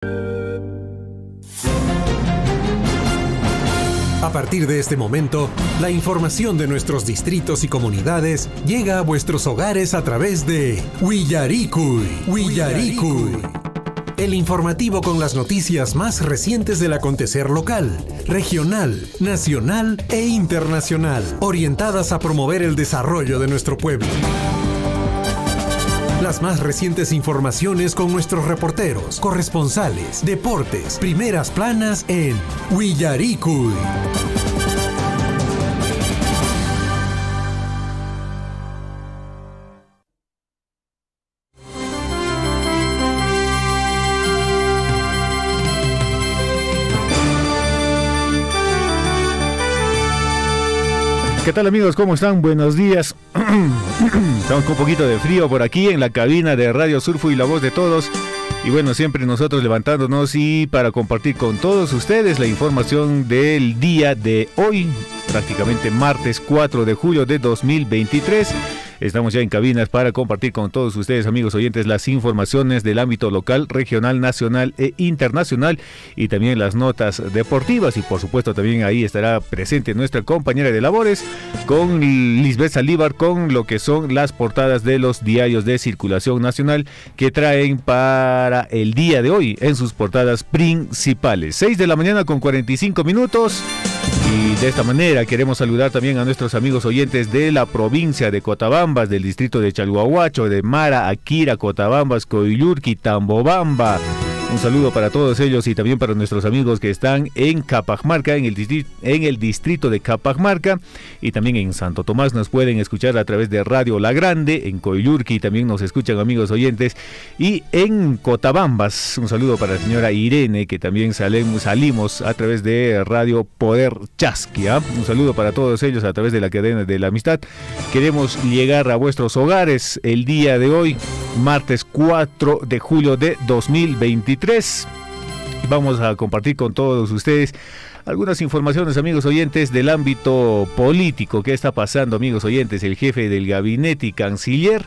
A partir de este momento, la información de nuestros distritos y comunidades llega a vuestros hogares a través de Willaricui. El informativo con las noticias más recientes del acontecer local, regional, nacional e internacional, orientadas a promover el desarrollo de nuestro pueblo. Las más recientes informaciones con nuestros reporteros, corresponsales, deportes, primeras planas en Willaricui. ¿Qué tal, amigos? ¿Cómo están? Buenos días. Estamos con un poquito de frío por aquí en la cabina de Radio Surfo y la voz de todos. Y bueno, siempre nosotros levantándonos y para compartir con todos ustedes la información del día de hoy, prácticamente martes 4 de julio de 2023. Estamos ya en cabinas para compartir con todos ustedes, amigos oyentes, las informaciones del ámbito local, regional, nacional e internacional, y también las notas deportivas. Y por supuesto también ahí estará presente nuestra compañera de labores con Lisbeth Saldívar, con lo que son las portadas de los diarios de circulación nacional que traen para el día de hoy en sus portadas principales. 6 de la mañana con 45 minutos. Y de esta manera queremos saludar también a nuestros amigos oyentes de la provincia de Cotabambas, del distrito de Chalhuahuacho, de Mara, Akira, Cotabambas, Coyulurqui, Tambobamba. Un saludo para todos ellos y también para nuestros amigos que están en Capajamarca, en el distrito de Capajamarca, y también en Santo Tomás nos pueden escuchar a través de Radio La Grande. En Coyulurqui también nos escuchan, amigos oyentes, y en Cotabambas un saludo para la señora Irene, que también salimos a través de Radio Poder Chasquia. Un saludo para todos ellos a través de la cadena de la amistad. Queremos llegar a vuestros hogares el día de hoy, martes 4 de julio de 2023. Vamos a compartir con todos ustedes algunas informaciones, amigos oyentes, del ámbito político. ¿Qué está pasando, amigos oyentes? El jefe del gabinete y canciller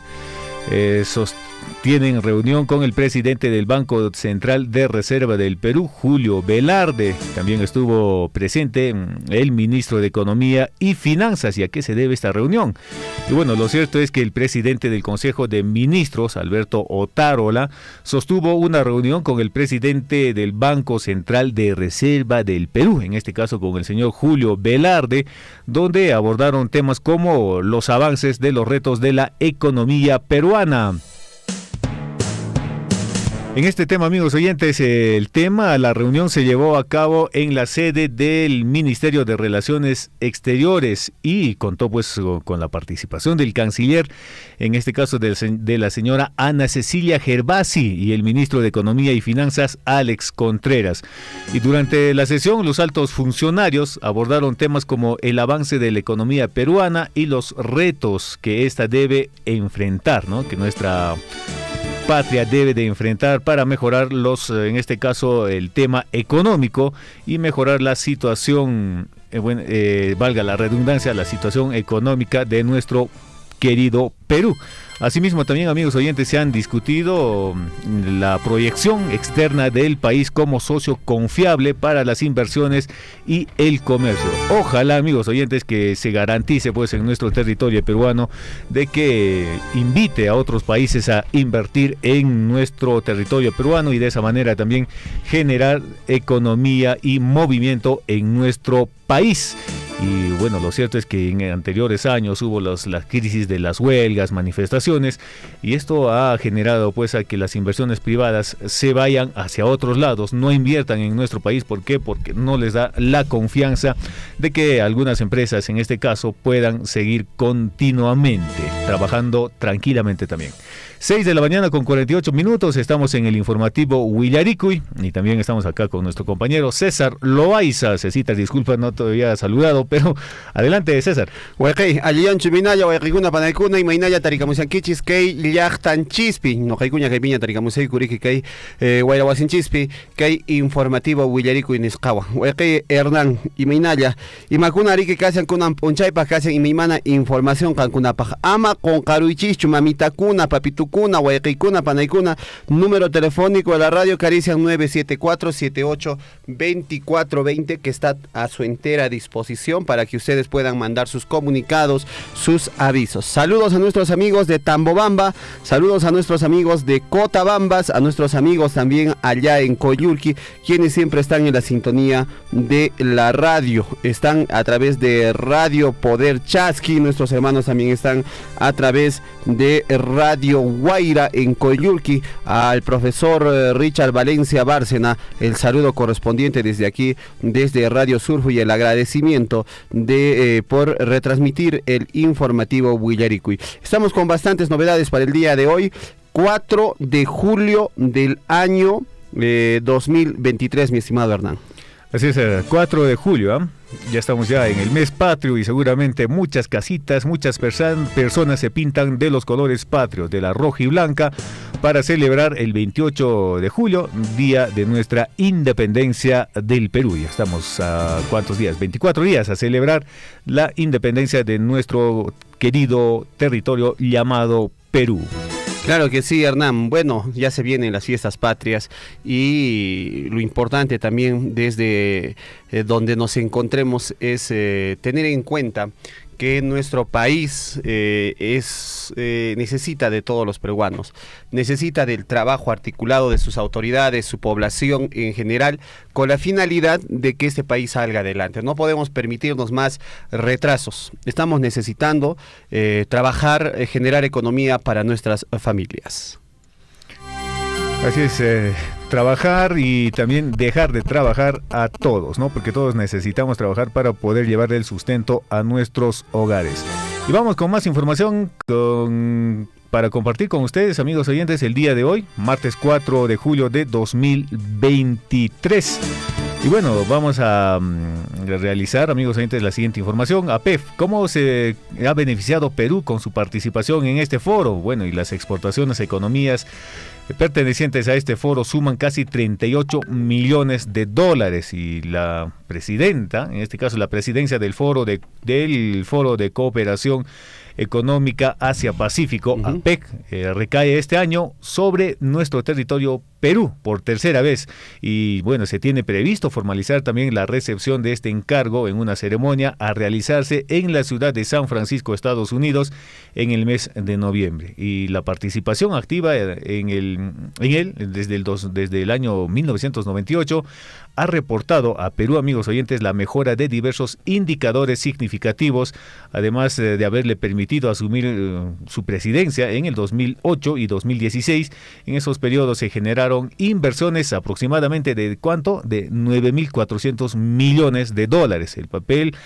tienen reunión con el presidente del Banco Central de Reserva del Perú, Julio Velarde. También estuvo presente el ministro de Economía y Finanzas. ¿Y a qué se debe esta reunión? Y bueno, lo cierto es que el presidente del Consejo de Ministros, Alberto Otárola, sostuvo una reunión con el presidente del Banco Central de Reserva del Perú, en este caso con el señor Julio Velarde, donde abordaron temas como los avances de los retos de la economía peruana. En este tema, amigos oyentes, la reunión se llevó a cabo en la sede del Ministerio de Relaciones Exteriores y contó pues con la participación del canciller, en este caso de la señora Ana Cecilia Gervasi, y el ministro de Economía y Finanzas, Alex Contreras. Y durante la sesión, los altos funcionarios abordaron temas como el avance de la economía peruana y los retos que ésta debe enfrentar, ¿no? Que nuestra patria debe de enfrentar para mejorar en este caso, el tema económico y mejorar la situación, valga la redundancia, la situación económica de nuestro querido Perú. Asimismo, también, amigos oyentes, se han discutido la proyección externa del país como socio confiable para las inversiones y el comercio. Ojalá, amigos oyentes, que se garantice pues en nuestro territorio peruano de que invite a otros países a invertir en nuestro territorio peruano y de esa manera también generar economía y movimiento en nuestro país. Y bueno, lo cierto es que en anteriores años hubo las crisis de las huelgas, manifestaciones, y esto ha generado pues a que las inversiones privadas se vayan hacia otros lados, no inviertan en nuestro país. ¿Por qué? Porque no les da la confianza de que algunas empresas, en este caso, puedan seguir continuamente trabajando tranquilamente también. 6 de la mañana con 48 minutos, estamos en el informativo Willaricui y también estamos acá con nuestro compañero César Loaiza. Cecita, disculpa, no todavía saludado, pero adelante, César. Huequi, aliyan chuminaya, huequicuna panaicuna, y mainaya taricamusanquichis, kei llachtan chispi, no caikuña que piña taricamusei curiki, kei huayrahuasin chispi, kei informativo huillarico y niscawa. Huequi, Hernán, y mainaya, y macuna rique casan kunan ponchaipa casan y maimana información cancunapaj. Ama con caruichichu, mamitacuna, papitucuna, huequicuna, panaicuna, número telefónico de la radio Caricia 974-78-2420, que está a su entera disposición para que ustedes puedan mandar sus comunicados, sus avisos. Saludos a nuestros amigos de Tambobamba, saludos a nuestros amigos de Cotabambas, a nuestros amigos también allá en Coyulqui, quienes siempre están en la sintonía de la radio. Están a través de Radio Poder Chasqui, nuestros hermanos también están a través de Radio Guaira en Coyulqui. Al profesor Richard Valencia Bárcena, el saludo correspondiente desde aquí, desde Radio Surfu, y el agradecimiento por retransmitir el informativo Huillaricui. Estamos con bastantes novedades para el día de hoy, 4 de julio del año 2023, mi estimado Hernán. Así es, 4 de julio, ¿eh? Ya estamos ya en el mes patrio y seguramente muchas casitas, muchas personas se pintan de los colores patrios, de la roja y blanca, para celebrar el 28 de julio, día de nuestra independencia del Perú. Ya estamos a ¿cuántos días? 24 días a celebrar la independencia de nuestro querido territorio llamado Perú. Claro que sí, Hernán. Bueno, ya se vienen las fiestas patrias y lo importante también desde donde nos encontremos es tener en cuenta que nuestro país necesita de todos los peruanos, necesita del trabajo articulado de sus autoridades, su población en general, con la finalidad de que este país salga adelante. No podemos permitirnos más retrasos. Estamos necesitando trabajar, generar economía para nuestras familias. Así es, trabajar y también dejar de trabajar a todos, ¿no? Porque todos necesitamos trabajar para poder llevarle el sustento a nuestros hogares. Y vamos con más información para compartir con ustedes, amigos oyentes, el día de hoy, martes 4 de julio de 2023. Y bueno, vamos a realizar, amigos oyentes, la siguiente información. APEF, ¿cómo se ha beneficiado Perú con su participación en este foro? Bueno, y las exportaciones a economías pertenecientes a este foro suman casi 38 millones de dólares, y la presidenta, en este caso la presidencia del foro de cooperación económica Asia-Pacífico, APEC, recae este año sobre nuestro territorio Perú por tercera vez, y bueno, se tiene previsto formalizar también la recepción de este encargo en una ceremonia a realizarse en la ciudad de San Francisco, Estados Unidos, en el mes de noviembre. Y la participación activa en él desde el año 1998 ha reportado a Perú, amigos oyentes, la mejora de diversos indicadores significativos, además de haberle permitido asumir su presidencia en el 2008 y 2016. En esos periodos se generaron inversiones aproximadamente de ¿cuánto? De 9.400 millones de dólares. El papel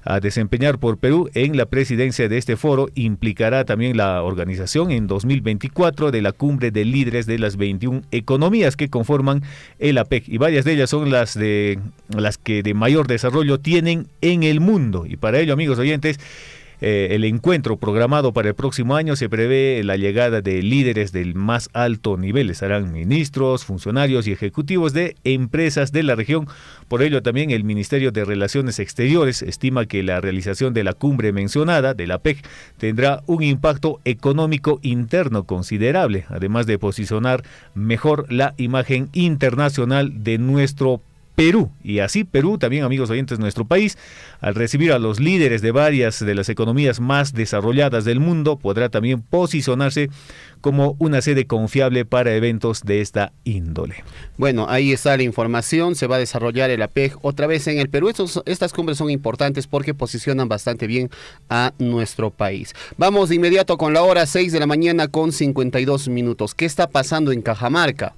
a desempeñar por Perú en la presidencia de este foro implicará también la organización en 2024 de la cumbre de líderes de las 21 economías que conforman el APEC, y varias de ellas son las que de mayor desarrollo tienen en el mundo. Y para ello, amigos oyentes, el encuentro programado para el próximo año se prevé la llegada de líderes del más alto nivel. Estarán ministros, funcionarios y ejecutivos de empresas de la región. Por ello también el Ministerio de Relaciones Exteriores estima que la realización de la cumbre mencionada de la APEC tendrá un impacto económico interno considerable, además de posicionar mejor la imagen internacional de nuestro Perú. Y así Perú, también, amigos oyentes, nuestro país, al recibir a los líderes de varias de las economías más desarrolladas del mundo, podrá también posicionarse como una sede confiable para eventos de esta índole. Bueno, ahí está la información. Se va a desarrollar el APEC otra vez en el Perú. Estas cumbres son importantes porque posicionan bastante bien a nuestro país. Vamos de inmediato con la hora 6 de la mañana con 52 minutos. ¿Qué está pasando en Cajamarca?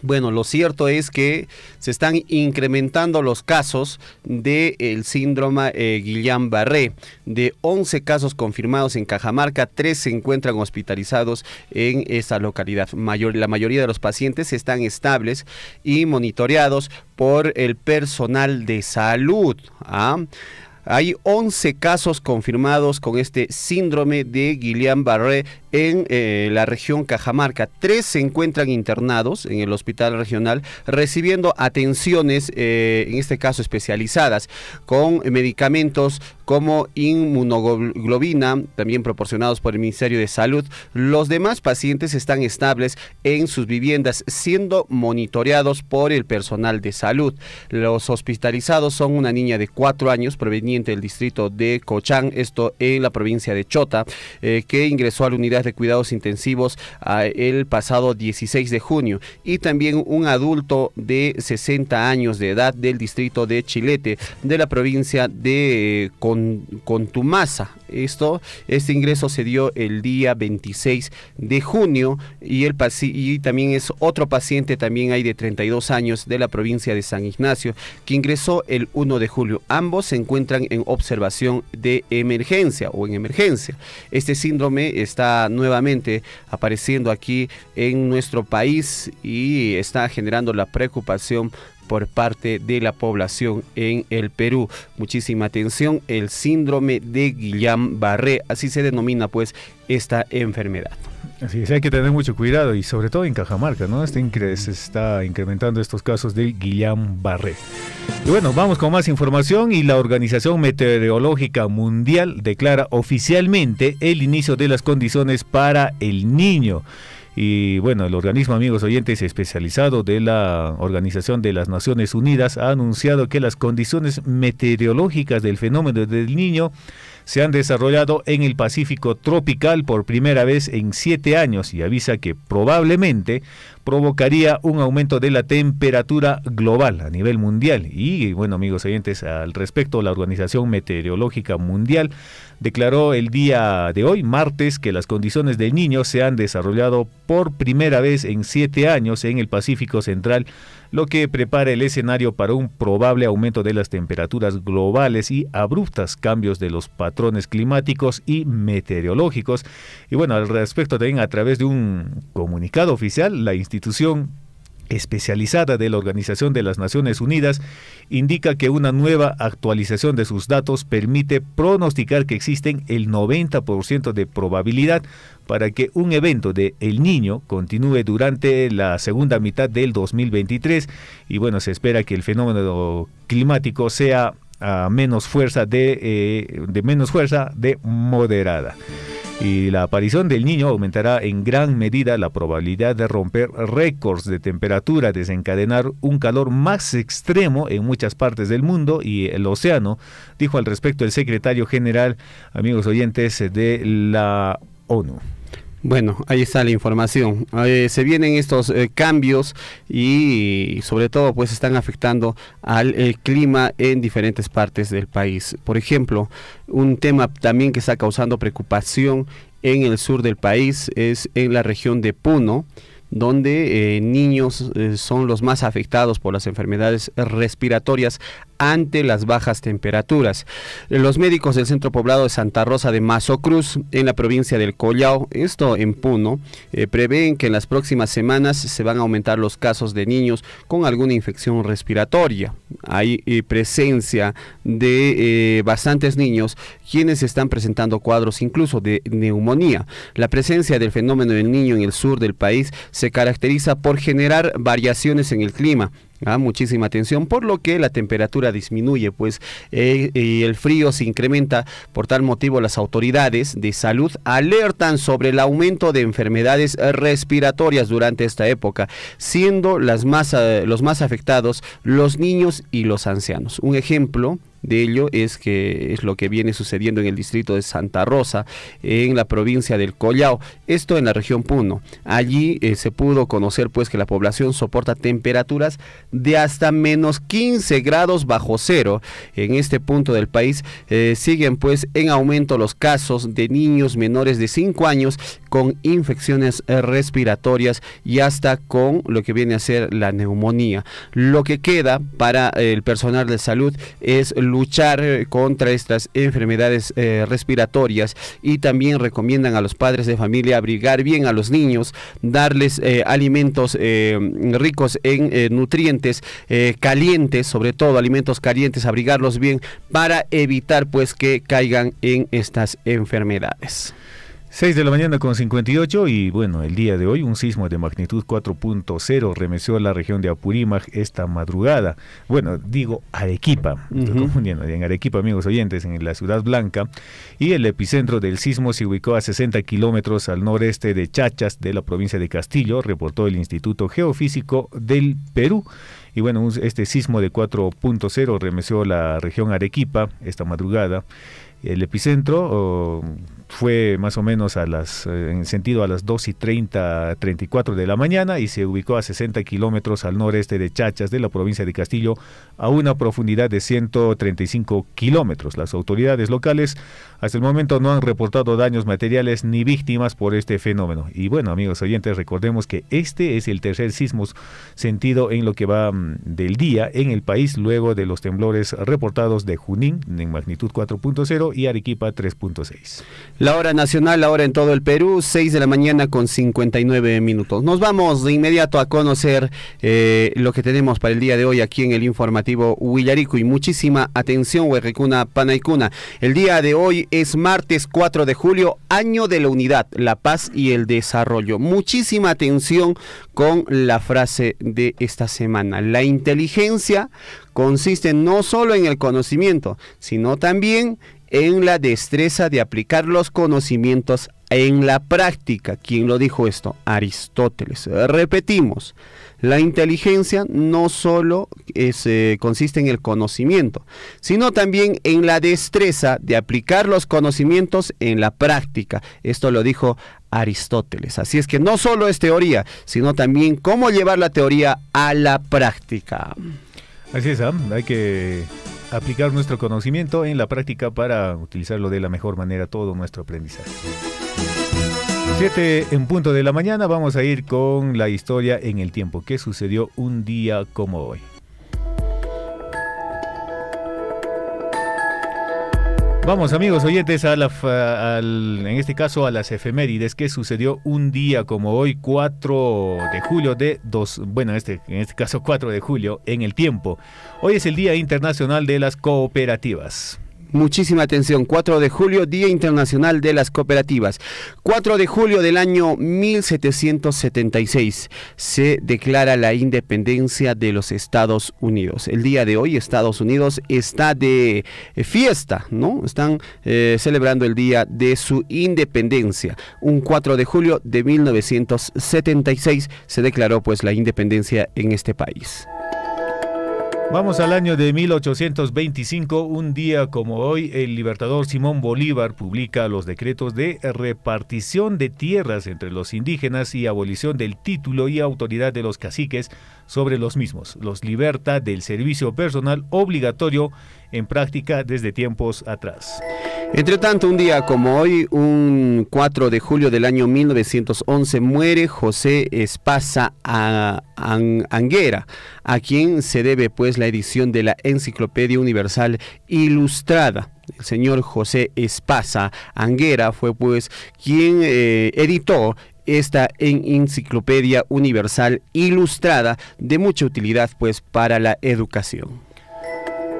Bueno, lo cierto es que se están incrementando los casos del síndrome Guillain-Barré. De 11 casos confirmados en Cajamarca, 3 se encuentran hospitalizados en esa localidad. La mayoría de los pacientes están estables y monitoreados por el personal de salud. Hay 11 casos confirmados con este síndrome de Guillain-Barré en la región Cajamarca. 3 se encuentran internados en el hospital regional recibiendo atenciones, en este caso especializadas, con medicamentos como inmunoglobina, también proporcionados por el Ministerio de Salud. Los demás pacientes están estables en sus viviendas, siendo monitoreados por el personal de salud. Los hospitalizados son una niña de 4 años, proveniente del distrito de Cochán, esto en la provincia de Chota, que ingresó a la unidad de cuidados intensivos el pasado 16 de junio, y también un adulto de 60 años de edad del distrito de Chilete, de la provincia de Contumasa. Este ingreso se dio el día 26 de junio y también es otro paciente, también hay de 32 años de la provincia de San Ignacio, que ingresó el 1 de julio. Ambos se encuentran en observación de emergencia o en emergencia. Este síndrome está nuevamente apareciendo aquí en nuestro país y está generando la preocupación por parte de la población en el Perú. Muchísima atención, el síndrome de Guillain-Barré, así se denomina pues esta enfermedad. Así es, hay que tener mucho cuidado y sobre todo en Cajamarca, ¿no? Se está incrementando estos casos de Guillain-Barré. Y bueno, vamos con más información y la Organización Meteorológica Mundial declara oficialmente el inicio de las condiciones para el Niño. Y bueno, el organismo, amigos oyentes, especializado de la Organización de las Naciones Unidas ha anunciado que las condiciones meteorológicas del fenómeno del Niño se han desarrollado en el Pacífico tropical por primera vez en 7 años y avisa que probablemente provocaría un aumento de la temperatura global a nivel mundial. Y bueno, amigos oyentes, al respecto, la Organización Meteorológica Mundial declaró el día de hoy, martes, que las condiciones del Niño se han desarrollado por primera vez en 7 años en el Pacífico Central, lo que prepara el escenario para un probable aumento de las temperaturas globales y abruptos cambios de los patrones climáticos y meteorológicos. Y bueno, al respecto también, a través de un comunicado oficial, la institución especializada de la Organización de las Naciones Unidas indica que una nueva actualización de sus datos permite pronosticar que existen el 90% de probabilidad para que un evento de El Niño continúe durante la segunda mitad del 2023 y bueno, se espera que el fenómeno climático sea a menos fuerza de moderada. Y la aparición del Niño aumentará en gran medida la probabilidad de romper récords de temperatura, desencadenar un calor más extremo en muchas partes del mundo y el océano, dijo al respecto el secretario general, amigos oyentes, de la ONU. Bueno, ahí está la información. Se vienen estos cambios y sobre todo pues están afectando al clima en diferentes partes del país. Por ejemplo, un tema también que está causando preocupación en el sur del país es en la región de Puno, donde niños son los más afectados por las enfermedades respiratorias ante las bajas temperaturas. Los médicos del Centro Poblado de Santa Rosa de Mazo Cruz, en la provincia del Collao, esto en Puno, prevén que en las próximas semanas se van a aumentar los casos de niños con alguna infección respiratoria. Hay presencia de bastantes niños quienes están presentando cuadros incluso de neumonía. La presencia del fenómeno del Niño en el sur del país se caracteriza por generar variaciones en el clima. Muchísima atención, por lo que la temperatura disminuye, pues y el frío se incrementa. Por tal motivo, las autoridades de salud alertan sobre el aumento de enfermedades respiratorias durante esta época, siendo los más afectados los niños y los ancianos. Un ejemplo de ello es lo que viene sucediendo en el distrito de Santa Rosa, en la provincia del Collao, esto en la región Puno. Allí se pudo conocer pues que la población soporta temperaturas de hasta menos 15 grados bajo cero. En este punto del país siguen pues en aumento los casos de niños menores de 5 años con infecciones respiratorias y hasta con lo que viene a ser la neumonía. Lo que queda para el personal de salud es luchar contra estas enfermedades respiratorias, y también recomiendan a los padres de familia abrigar bien a los niños, darles alimentos ricos en nutrientes calientes, sobre todo alimentos calientes, abrigarlos bien para evitar pues que caigan en estas enfermedades. 6 de la mañana con 58 y bueno, el día de hoy un sismo de magnitud 4.0 remeció la región de Apurímac esta madrugada. Bueno, digo Arequipa, estoy confundiendo, en Arequipa, amigos oyentes, en la Ciudad Blanca, y el epicentro del sismo se ubicó a 60 kilómetros al noreste de Chachas, de la provincia de Castillo, reportó el Instituto Geofísico del Perú. Y bueno, este sismo de 4.0 remeció la región Arequipa esta madrugada. El epicentro fue más o menos en sentido a las 2:34 de la mañana y se ubicó a 60 kilómetros al noreste de Chachas, de la provincia de Castillo, a una profundidad de 135 kilómetros. Las autoridades locales hasta el momento no han reportado daños materiales ni víctimas por este fenómeno. Y bueno, amigos oyentes, recordemos que este es el tercer sismo sentido en lo que va del día en el país, luego de los temblores reportados de Junín en magnitud 4.0 y Arequipa 3.6. La hora nacional, la hora en todo el Perú, 6 de la mañana con 59 minutos. Nos vamos de inmediato a conocer lo que tenemos para el día de hoy aquí en el informativo Huillarico. Y muchísima atención, Huerricuna Panaicuna. El día de hoy es martes 4 de julio, año de la unidad, la paz y el desarrollo. Muchísima atención con la frase de esta semana. La inteligencia consiste no solo en el conocimiento, sino también en la destreza de aplicar los conocimientos en la práctica. ¿Quién lo dijo esto? Aristóteles. Repetimos, la inteligencia no solo consiste en el conocimiento, sino también en la destreza de aplicar los conocimientos en la práctica. Esto lo dijo Aristóteles. Así es que no solo es teoría, sino también cómo llevar la teoría a la práctica. Así es, hay que aplicar nuestro conocimiento en la práctica para utilizarlo de la mejor manera todo nuestro aprendizaje. 7 en punto de la mañana, vamos a ir con la historia en el tiempo. ¿Qué sucedió un día como hoy? Vamos, amigos oyentes, en este caso a las efemérides. ¿Qué sucedió un día como hoy, 4 de julio en este caso 4 de julio en el tiempo? Hoy es el Día Internacional de las Cooperativas. Muchísima atención, 4 de julio, Día Internacional de las Cooperativas. 4 de julio del año 1776 se declara la independencia de los Estados Unidos. El día de hoy Estados Unidos está de fiesta, ¿no? Están celebrando el día de su independencia. Un 4 de julio de 1976 se declaró pues la independencia en este país. Vamos al año de 1825, un día como hoy, el libertador Simón Bolívar publica los decretos de repartición de tierras entre los indígenas y abolición del título y autoridad de los caciques sobre los mismos. Los liberta del servicio personal obligatorio en práctica desde tiempos atrás. Entre tanto, un día como hoy, un 4 de julio del año 1911, muere José Espasa Anguera, a quien se debe pues la edición de la Enciclopedia Universal Ilustrada. El señor José Espasa Anguera fue pues quien editó esta Enciclopedia Universal Ilustrada, de mucha utilidad pues para la educación.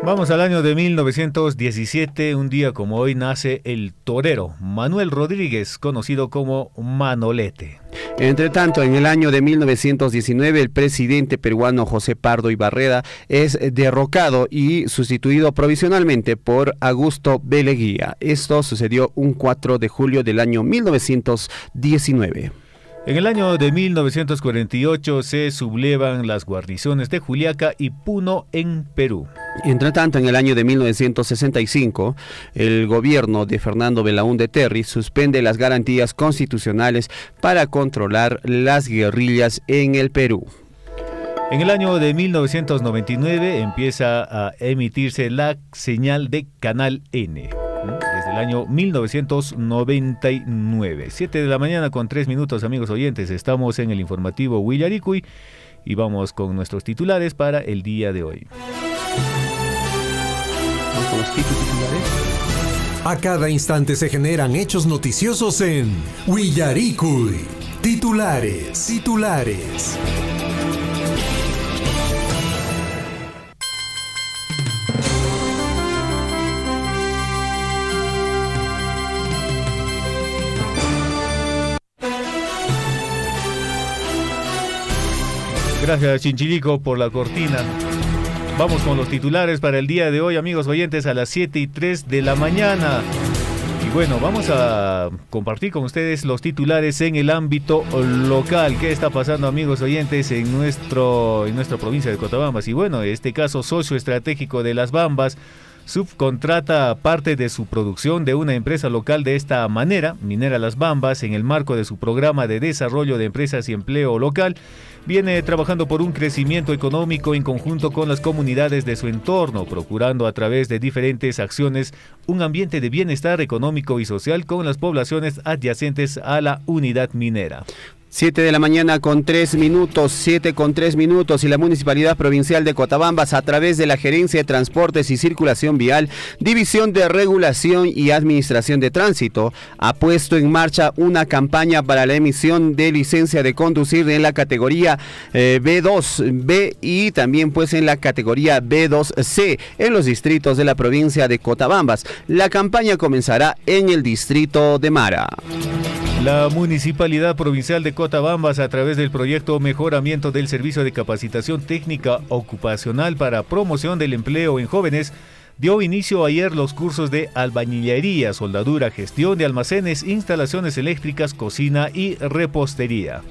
Vamos al año de 1917, un día como hoy nace el torero Manuel Rodríguez, conocido como Manolete. Entre tanto, en el año de 1919, el presidente peruano José Pardo Ibarreda es derrocado y sustituido provisionalmente por Augusto B. Leguía. Esto sucedió un 4 de julio del año 1919. En el año de 1948 se sublevan las guarniciones de Juliaca y Puno en Perú. Entre tanto, en el año de 1965, el gobierno de Fernando Belaúnde Terry suspende las garantías constitucionales para controlar las guerrillas en el Perú. En el año de 1999 empieza a emitirse la señal de Canal N. Desde el año 1999. 7 de la mañana con 3 minutos, amigos oyentes. Estamos en el informativo Willaricui y vamos con nuestros titulares para el día de hoy. A cada instante se generan hechos noticiosos en Willaricui. Titulares. Gracias, Chinchilico, por la cortina. Vamos con los titulares para el día de hoy, amigos oyentes, a las 7:03 de la mañana. Y bueno, vamos a compartir con ustedes los titulares en el ámbito local. ¿Qué está pasando, amigos oyentes, en nuestra provincia de Cotabambas? Y bueno, en este caso socioestratégico de Las Bambas subcontrata parte de su producción de una empresa local de esta manera. Minera Las Bambas, en el marco de su programa de desarrollo de empresas y empleo local, viene trabajando por un crecimiento económico en conjunto con las comunidades de su entorno, procurando a través de diferentes acciones un ambiente de bienestar económico y social con las poblaciones adyacentes a la unidad minera. 7 de la mañana con 3 minutos, 7 con 3 minutos, y la Municipalidad Provincial de Cotabambas, a través de la Gerencia de Transportes y Circulación Vial, División de Regulación y Administración de Tránsito, ha puesto en marcha una campaña para la emisión de licencia de conducir en la categoría B2B y también pues en la categoría B2C en los distritos de la provincia de Cotabambas. La campaña comenzará en el distrito de Mara. La Municipalidad Provincial de Cotabambas, a través del proyecto Mejoramiento del Servicio de Capacitación Técnica Ocupacional para Promoción del Empleo en Jóvenes, dio inicio ayer los cursos de albañilería, soldadura, gestión de almacenes, instalaciones eléctricas, cocina y repostería.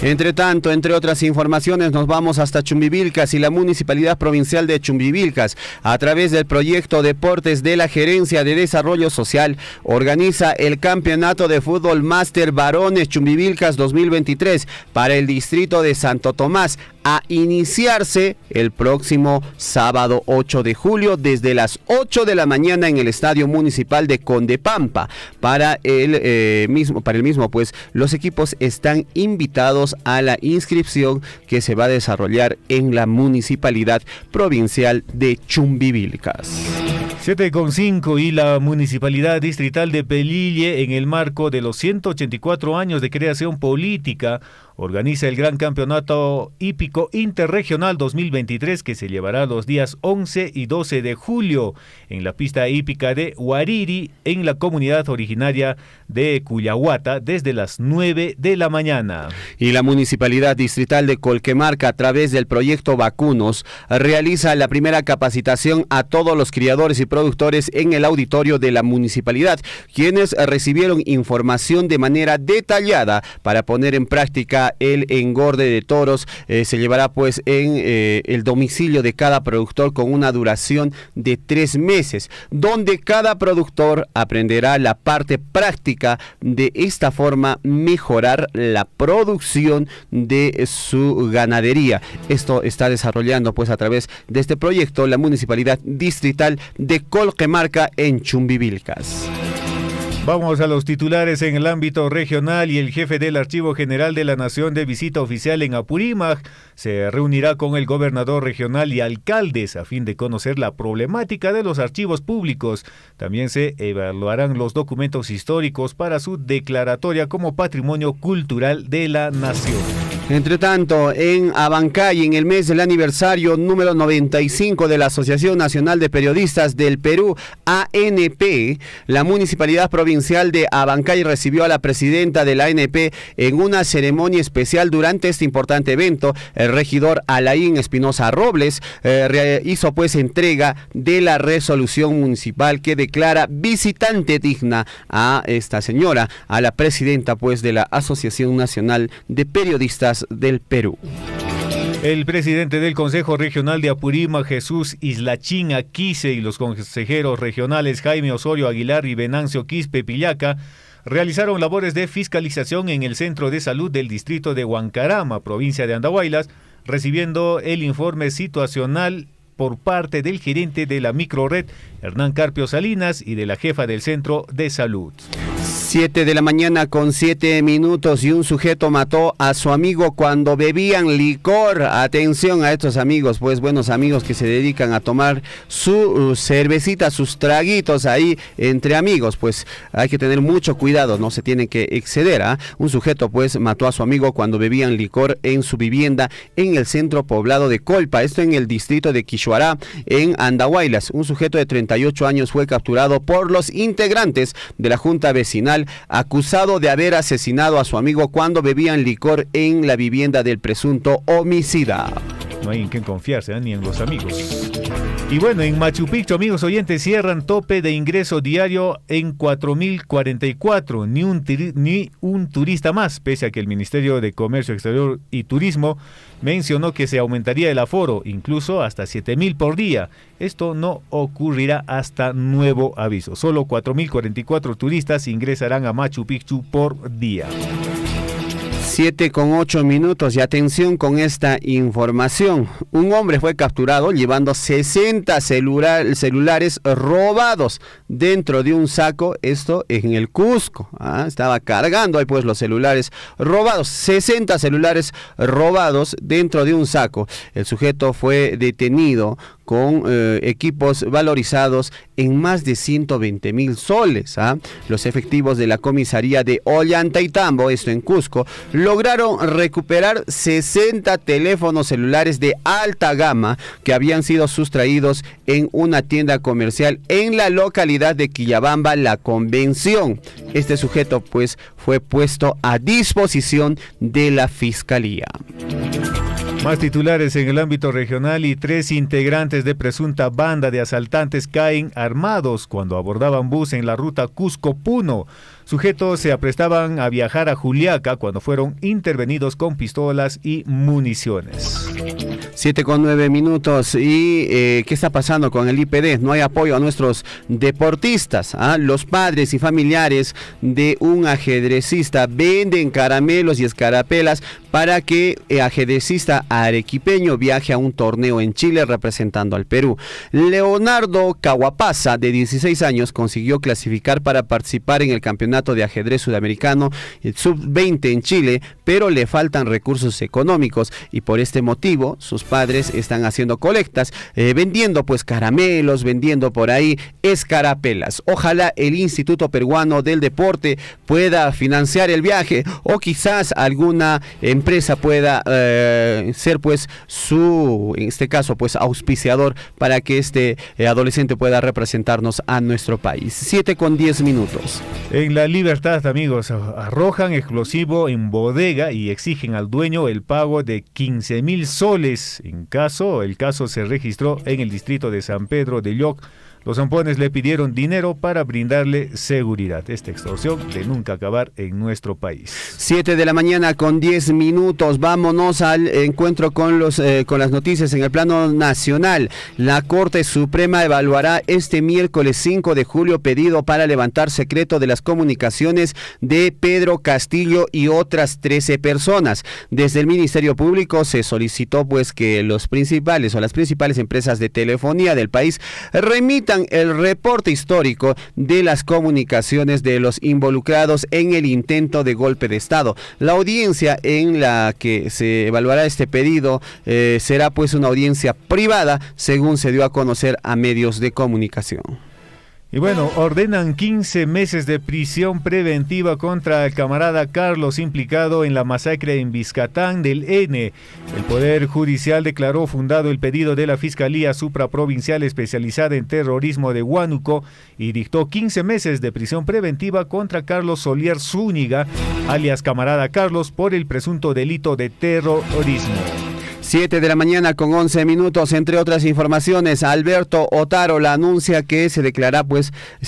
Entre tanto, entre otras informaciones, nos vamos hasta Chumbivilcas, y la Municipalidad Provincial de Chumbivilcas, a través del proyecto Deportes de la Gerencia de Desarrollo Social, organiza el Campeonato de Fútbol Máster Varones Chumbivilcas 2023 para el distrito de Santo Tomás, a iniciarse el próximo sábado 8 de julio desde las 8 de la mañana en el Estadio Municipal de Condepampa. Para el mismo, pues los equipos están invitados a la inscripción que se va a desarrollar en la Municipalidad Provincial de Chumbivilcas. 7:05, y la Municipalidad Distrital de Pelille, en el marco de los 184 años de creación política, organiza el Gran Campeonato Hípico Interregional 2023, que se llevará los días 11 y 12 de julio en la pista hípica de Huariri, en la comunidad originaria de Cuyahuata, desde las 9 de la mañana. Y la Municipalidad Distrital de Colquemarca, a través del proyecto Vacunos, realiza la primera capacitación a todos los criadores y productores en el auditorio de la municipalidad, quienes recibieron información de manera detallada para poner en práctica el engorde de toros. Se llevará pues en el domicilio de cada productor con una duración de 3 meses, donde cada productor aprenderá la parte práctica de esta forma mejorar la producción de su ganadería. Esto está desarrollando pues a través de este proyecto la Municipalidad Distrital de Colquemarca en Chumbivilcas. Vamos a los titulares en el ámbito regional, y el jefe del Archivo General de la Nación, de visita oficial en Apurímac, se reunirá con el gobernador regional y alcaldes a fin de conocer la problemática de los archivos públicos. También se evaluarán los documentos históricos para su declaratoria como patrimonio cultural de la nación. Entre tanto, en Abancay, en el mes del aniversario número 95 de la Asociación Nacional de Periodistas del Perú, ANP, la Municipalidad Provincial provincial de Abancay recibió a la presidenta de la ANP en una ceremonia especial. Durante este importante evento, el regidor Alain Espinosa Robles hizo pues entrega de la resolución municipal que declara visitante digna a esta señora, a la presidenta pues de la Asociación Nacional de Periodistas del Perú. El presidente del Consejo Regional de Apurímac, Jesús Islachín Aquise, y los consejeros regionales Jaime Osorio Aguilar y Venancio Quispe Pillaca realizaron labores de fiscalización en el Centro de Salud del distrito de Huancarama, provincia de Andahuaylas, recibiendo el informe situacional por parte del gerente de la microred, Hernán Carpio Salinas, y de la jefa del Centro de Salud. 7 de la mañana con 7 minutos y un sujeto mató a su amigo cuando bebían licor. Atención a estos amigos, pues buenos amigos que se dedican a tomar su cervecita, sus traguitos ahí entre amigos. Pues hay que tener mucho cuidado, no se tiene que exceder. Un sujeto pues mató a su amigo cuando bebían licor en su vivienda en el centro poblado de Colpa, esto en el distrito de Quixuará, en Andahuaylas. Un sujeto de 38 años fue capturado por los integrantes de la Junta Vecinal, acusado de haber asesinado a su amigo cuando bebían licor en la vivienda del presunto homicida. No hay en qué confiarse, ni en los amigos. Y bueno, en Machu Picchu, amigos oyentes, cierran tope de ingreso diario en 4.044, ni un turista más, pese a que el Ministerio de Comercio Exterior y Turismo mencionó que se aumentaría el aforo, incluso hasta 7.000 por día. Esto no ocurrirá hasta nuevo aviso. Solo 4.044 turistas ingresarán a Machu Picchu por día. 7 con 8 minutos y atención con esta información. Un hombre fue capturado llevando 60 celulares robados dentro de un saco, esto en el Cusco. Estaba cargando ahí pues los celulares robados, 60 celulares robados dentro de un saco. El sujeto fue detenido con equipos valorizados en más de 120.000 soles. Los efectivos de la comisaría de Ollantaytambo, esto en Cusco, lograron recuperar 60 teléfonos celulares de alta gama que habían sido sustraídos en una tienda comercial en la localidad de Quillabamba, La Convención. Este sujeto pues fue puesto a disposición de la fiscalía. Más titulares en el ámbito regional y 3 integrantes de presunta banda de asaltantes caen armados cuando abordaban bus en la ruta Cusco-Puno. Sujetos se aprestaban a viajar a Juliaca cuando fueron intervenidos con pistolas y municiones. 7 con 9 minutos y ¿qué está pasando con el IPD? No hay apoyo a nuestros deportistas. Los padres y familiares de un ajedrecista venden caramelos y escarapelas para que el ajedrecista arequipeño viaje a un torneo en Chile representando al Perú. Leonardo Caguapasa, de 16 años, consiguió clasificar para participar en el campeonato de ajedrez sudamericano sub-20 en Chile, pero le faltan recursos económicos y por este motivo sus padres están haciendo colectas, vendiendo pues caramelos, vendiendo por ahí escarapelas. Ojalá el Instituto Peruano del Deporte pueda financiar el viaje o quizás alguna empresa pueda ser pues en este caso pues auspiciador para que este adolescente pueda representarnos a nuestro país. 7 con 10 minutos. En La Libertad, amigos, arrojan explosivo en bodega y exigen al dueño el pago de 15.000 soles. El caso se registró en el distrito de San Pedro de Lloc. Los zampones le pidieron dinero para brindarle seguridad. Esta extorsión de nunca acabar en nuestro país. 7 de la mañana con 10 minutos. Vámonos al encuentro con las noticias en el plano nacional. La Corte Suprema evaluará este miércoles 5 de julio pedido para levantar secreto de las comunicaciones de Pedro Castillo y otras 13 personas. Desde el Ministerio Público se solicitó pues que las principales empresas de telefonía del país remitan el reporte histórico de las comunicaciones de los involucrados en el intento de golpe de Estado. La audiencia en la que se evaluará este pedido será pues una audiencia privada, según se dio a conocer a medios de comunicación. Y bueno, ordenan 15 meses de prisión preventiva contra el camarada Carlos implicado en la masacre en Vizcatán del N. El Poder Judicial declaró fundado el pedido de la Fiscalía Supraprovincial Especializada en Terrorismo de Huánuco y dictó 15 meses de prisión preventiva contra Carlos Solier Zúñiga, alias camarada Carlos, por el presunto delito de terrorismo. 7 de la mañana con 11 minutos, entre otras informaciones, Alberto Otárola anuncia que se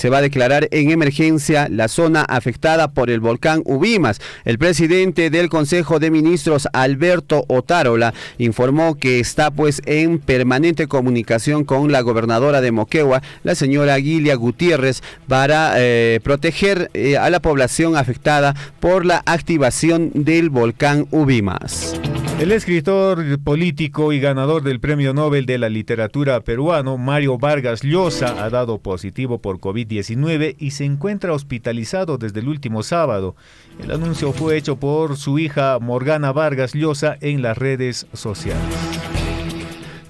va a declarar en emergencia la zona afectada por el volcán Ubimas. El presidente del Consejo de Ministros, Alberto Otárola, informó que está en permanente comunicación con la gobernadora de Moquegua, la señora Guilia Gutiérrez, para proteger a la población afectada por la activación del volcán Ubimas. El escritor, político y ganador del Premio Nobel de la Literatura peruano, Mario Vargas Llosa, ha dado positivo por COVID-19 y se encuentra hospitalizado desde el último sábado. El anuncio fue hecho por su hija Morgana Vargas Llosa en las redes sociales.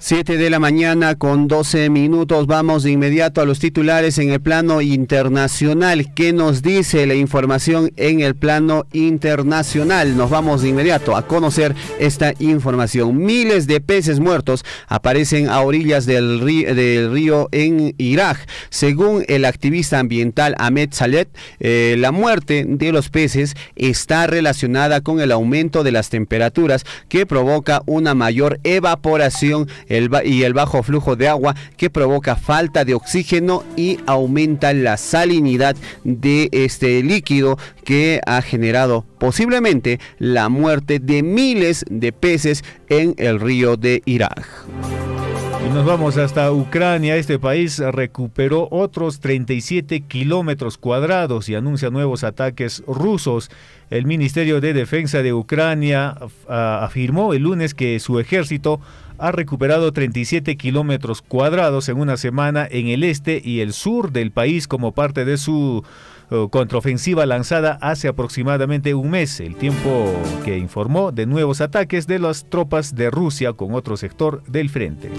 7 de la mañana con 12 minutos, vamos de inmediato a los titulares en el plano internacional. ¿Qué nos dice la información en el plano internacional? Nos vamos de inmediato a conocer esta información. Miles de peces muertos aparecen a orillas del río en Irak. Según el activista ambiental Ahmed Saleh, la muerte de los peces está relacionada con el aumento de las temperaturas que provoca una mayor evaporación y el bajo flujo de agua que provoca falta de oxígeno y aumenta la salinidad de este líquido que ha generado posiblemente la muerte de miles de peces en el río de Irak. Y nos vamos hasta Ucrania. Este país recuperó otros 37 kilómetros cuadrados y anuncia nuevos ataques rusos. El Ministerio de Defensa de Ucrania afirmó el lunes que su ejército ha recuperado 37 kilómetros cuadrados en una semana en el este y el sur del país como parte de su contraofensiva lanzada hace aproximadamente un mes, el tiempo que informó de nuevos ataques de las tropas de Rusia con otro sector del frente.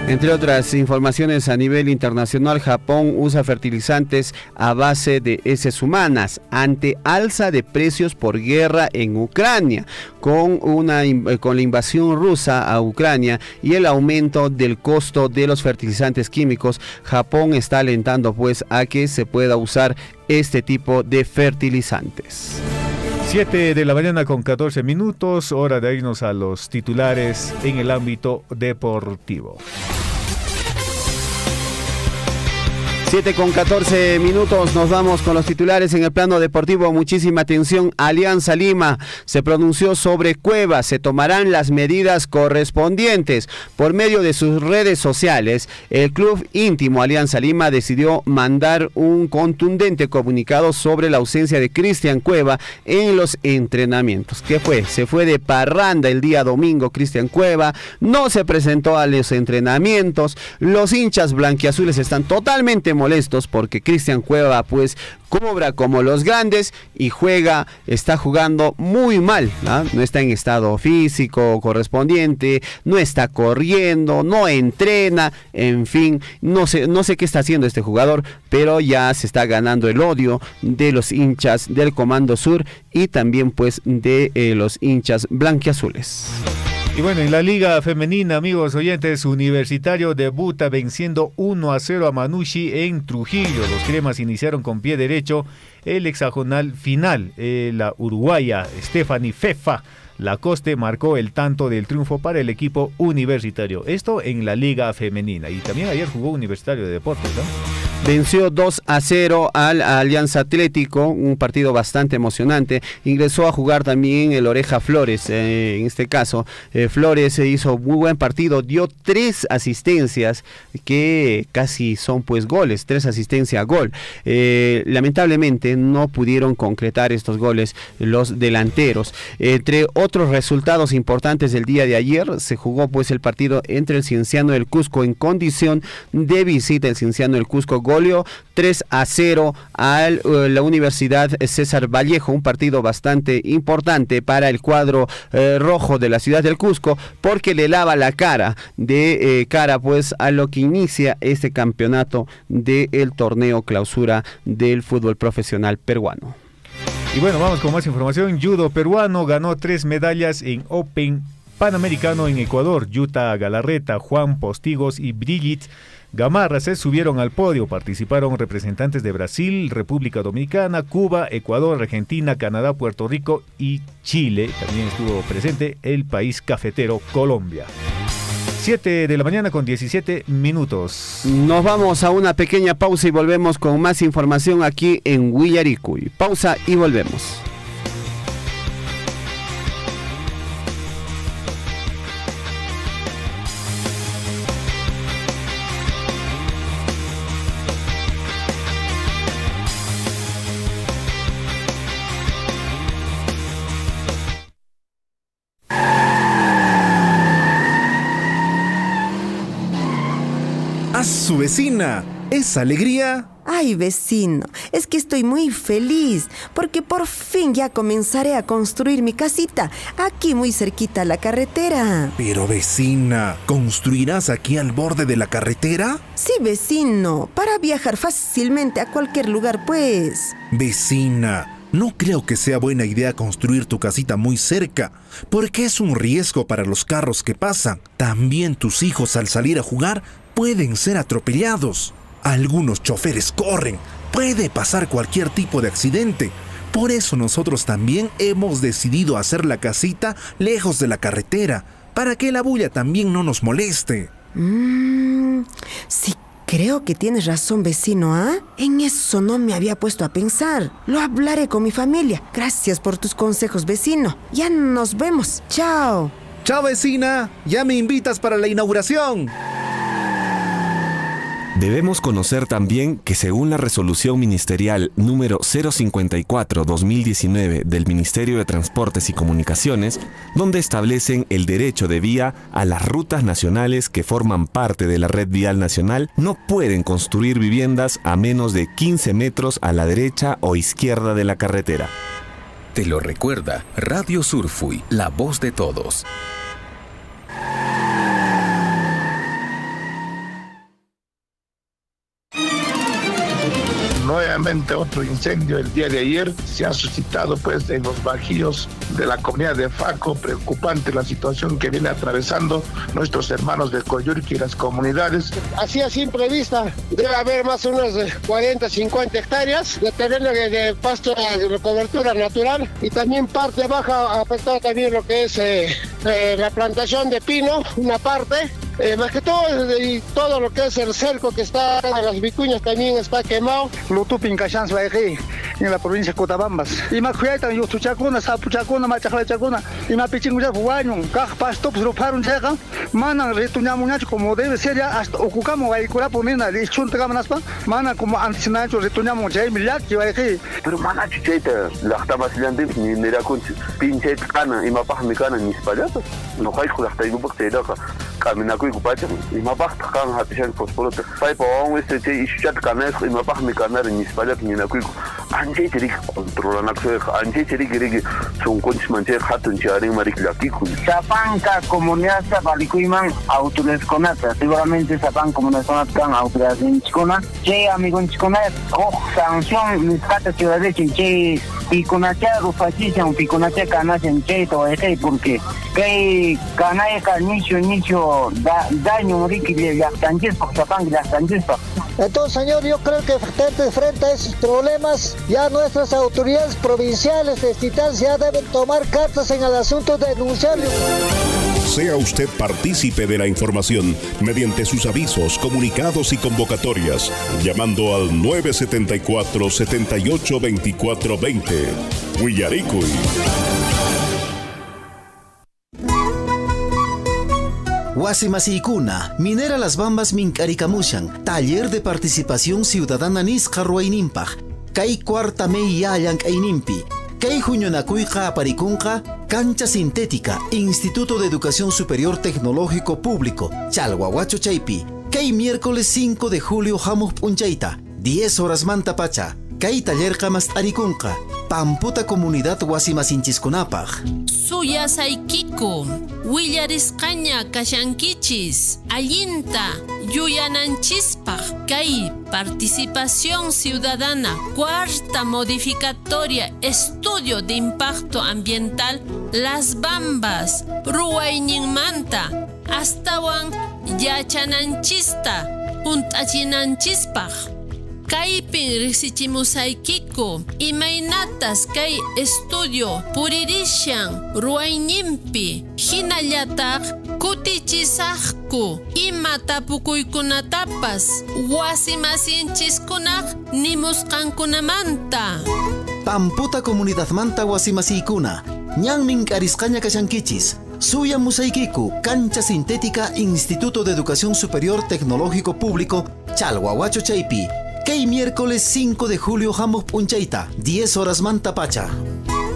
Entre otras informaciones a nivel internacional, Japón usa fertilizantes a base de heces humanas ante alza de precios por guerra en Ucrania. Con la invasión rusa a Ucrania y el aumento del costo de los fertilizantes químicos, Japón está alentando a que se pueda usar este tipo de fertilizantes. 7 de la mañana con 14 minutos, hora de irnos a los titulares en el ámbito deportivo. 7 con 14 minutos, nos vamos con los titulares en el plano deportivo. Muchísima atención, Alianza Lima se pronunció sobre Cueva, se tomarán las medidas correspondientes. Por medio de sus redes sociales, el club íntimo Alianza Lima decidió mandar un contundente comunicado sobre la ausencia de Cristian Cueva en los entrenamientos. ¿Qué fue? Se fue de parranda el día domingo Cristian Cueva, no se presentó a los entrenamientos. Los hinchas blanquiazules están totalmente molestos porque Cristian Cueva cobra como los grandes y está jugando muy mal, ¿no? No está en estado físico correspondiente, no está corriendo, no entrena, en fin, no sé qué está haciendo este jugador, pero ya se está ganando el odio de los hinchas del Comando Sur y también de los hinchas blanquiazules. Y bueno, en la Liga Femenina, amigos oyentes, Universitario debuta venciendo 1-0 a Manucci en Trujillo. Los cremas iniciaron con pie derecho el hexagonal final. La uruguaya Stephanie Fefa Lacoste marcó el tanto del triunfo para el equipo universitario. Esto en la Liga Femenina. Y también ayer jugó Universitario de Deportes, ¿no? Venció 2-0 al Alianza Atlético, un partido bastante emocionante. Ingresó a jugar también el Oreja Flores, en este caso. Flores hizo muy buen partido, dio 3 asistencias que casi son goles, 3 asistencias a gol. Lamentablemente no pudieron concretar estos goles los delanteros. Entre otros resultados importantes del día de ayer, se jugó el partido entre el Cienciano del Cusco en condición de visita. El Cienciano del Cusco goleó 3-0 a la Universidad César Vallejo, un partido bastante importante para el cuadro rojo de la ciudad del Cusco, porque le lava la cara pues a lo que inicia este campeonato del torneo clausura del fútbol profesional peruano. Y bueno, vamos con más información. Judo peruano ganó 3 medallas en Open Panamericano en Ecuador. Yuta Galarreta, Juan Postigos y Brigitte Gamarra se subieron al podio. Participaron representantes de Brasil, República Dominicana, Cuba, Ecuador, Argentina, Canadá, Puerto Rico y Chile. También estuvo presente el país cafetero Colombia. 7 de la mañana con 17 minutos. Nos vamos a una pequeña pausa y volvemos con más información aquí en Huillaricuy. Pausa y volvemos. A su vecina, ¿es alegría? Ay, vecino, es que estoy muy feliz porque por fin ya comenzaré a construir mi casita aquí muy cerquita a la carretera. Pero vecina, ¿construirás aquí al borde de la carretera? Sí, vecino, para viajar fácilmente a cualquier lugar, pues. Vecina, no creo que sea buena idea construir tu casita muy cerca, porque es un riesgo para los carros que pasan. También tus hijos al salir a jugar pueden ser atropellados. Algunos choferes corren. Puede pasar cualquier tipo de accidente. Por eso nosotros también hemos decidido hacer la casita lejos de la carretera, para que la bulla también no nos moleste. Sí, creo que tienes razón, vecino, ¿ah? En eso no me había puesto a pensar. Lo hablaré con mi familia. Gracias por tus consejos, vecino. Ya nos vemos. Chao. Chao, vecina. Ya me invitas para la inauguración. Debemos conocer también que según la resolución ministerial número 054-2019 del Ministerio de Transportes y Comunicaciones, donde establecen el derecho de vía a las rutas nacionales que forman parte de la red vial nacional, no pueden construir viviendas a menos de 15 metros a la derecha o izquierda de la carretera. Te lo recuerda Radio Surfuy, la voz de todos. Nuevamente otro incendio el día de ayer se ha suscitado pues en los bajíos de la comunidad de Faco. Preocupante la situación que viene atravesando nuestros hermanos de Coyurqui y las comunidades. Así a simple vista debe haber más o menos 40-50 hectáreas de terreno de pasto de cobertura natural, y también parte baja afectada también lo que es la plantación de pino, una parte. Más que todo, y todo lo que es el cerco que está en las vicuñas también está quemado. Lutupin Cachans en la provincia de Cotabambas. Y más cuidado, yo tu chacuna, sapu chacuna, machacla chacuna, y más pichinguya jugaño, caj pasto, pues roparon checa, manan retuñamos nacho como debe ser ya, hasta ocucamos ahí cura ponena, de chunta gamanaspa, mana como antes nacho retuñamos ya, millar que va a decir. Pero mana chicheta, la estaba silando ni mira con pinche cana y mapaj mi cana ni espallatos, no hay con hasta ibu porque era camina y mapaj kan hatishan fosforote pai pawang este che ishat kanas y mapaj mi kanar ni spallat ni nakuy anje tiri controla nakse anje tiri girigi son conch manche hatun chari marik lakiku Sapanca comunidad sabalikuiman autodesconata seguramente sapan comunidad kan autodesconata che amigo chicona sanción mis cata ciudad de che piconacha rufachicha un piconacha canas en che to porque que canaya nicho daño Entonces, señor, yo creo que frente a esos problemas, ya nuestras autoridades provinciales de Titán ya deben tomar cartas en el asunto de denunciarlo. Sea usted partícipe de la información mediante sus avisos, comunicados y convocatorias, llamando al 974-782420. Huillaricuy. Wasimasiykunah, Minera Las Bambas Mink'arikamushan, Taller de Participación Ciudadana Nisqa ruwayninpaq, kay cuarta May yallan k'aynimpi, kay huñunakuyqa aparikunqa, Cancha Sintética, Instituto de Educación Superior Tecnológico Público, Chalhuahuacho chaypi, kay miércoles 5 de julio hamuq p'unchayta, 10 horas manta pacha. Kay tallerqa mas arikunqa. Pamputa comunidad wasimasinchikkunapaq. Suyasaykiku, willarisqaña kashankichis, allinta yuyananchispaq kay participación ciudadana, cuarta modificatoria, estudio de impacto ambiental, Las Bambas, ruwayninmanta, astawan yachananchista, junt'achinanchispaq. Kaypin risichimusaykiku, imaynatas kay estudio puririshan ruwaynimpi, hinallataq kutichisaqku ima tapukuykunatapas wasimasinchikkunaq nimusqankunamanta. Pamputa comunidad manta wasimasiykuna, ñanmin k'arisqaña kashankichis. Suya musaykiku, Cancha Sintética Instituto de Educación Superior Tecnológico Público, Chalhuahuacho Chaypi. Kay miércoles 5 de julio hamuq p'unchayta, 10 horas manta pacha.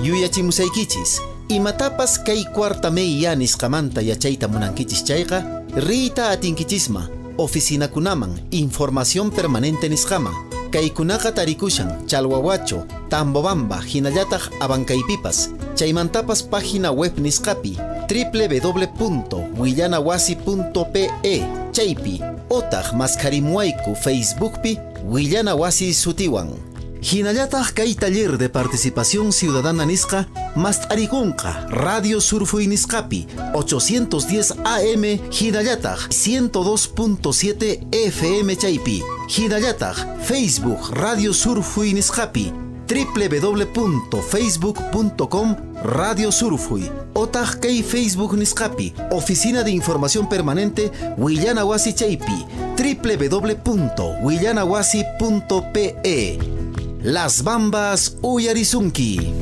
Yuyachimusaykichis, imatapas kay cuarta meya nisqamanta yachayta munankichis chayqa, riyta atinkichisma, oficinakunaman, información permanente nisqaman. Kaykunaqa tarikushan, Chalhuahuacho, Tambobamba, hinallataq Abancaypipas, chaymantapas página web nisqapi, www.willanawasi.pe, chaypi, otaq maskharimuayku Facebookpi, Willanawasi sutiwan. Hinallataq kay taller de participación ciudadana nisqa, mast'arikunqa Radio Surfuy nisqapi, 810 AM, hinallataq 102.7 FM chaypi. Hinallataq Facebook Radio Surfuy nisqapi, www.facebook.com Radio Surfuy. Otaq kay Facebook nisqapi, Oficina de Información Permanente Willanawasi chaypi, www.willanawasi.pe. Las Bambas uyarizunki.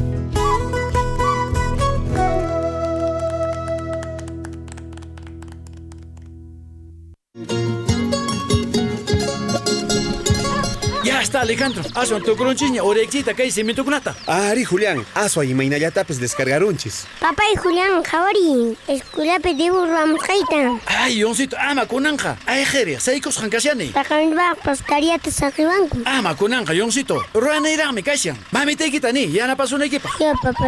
Ya está, Alejandro. Aswan tu crunchiña, orexita, que hice mi tucunata. Ari, Julián, aswa y mainayatapes descargarunchis. Papá y Julián, Jawari, escuela pedibu ramos kaita. Ay, yoncito, ama kunanja. Ay, jere, seikos hankasiane. Takamilba, pastaría te sajibanco. Ama kunanja, yoncito. Ruana irame, kaisian. Mami te quitani, ya na pasó una equipa. Ya, papá.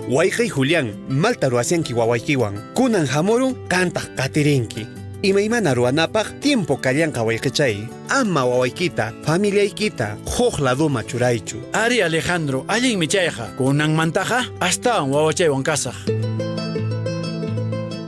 Waika y Julián, malta ruasianki wawaikiwan. Kunan hamoru, canta katirinki. Imaymana ruanapaq tiempo kallanqa wayqichay. Ama wawaykita, familiaykita, hukla duma churaychu. Ari Alejandro, allin michayqa. Kunan mantaja, hasta un wawachaywan kasaq.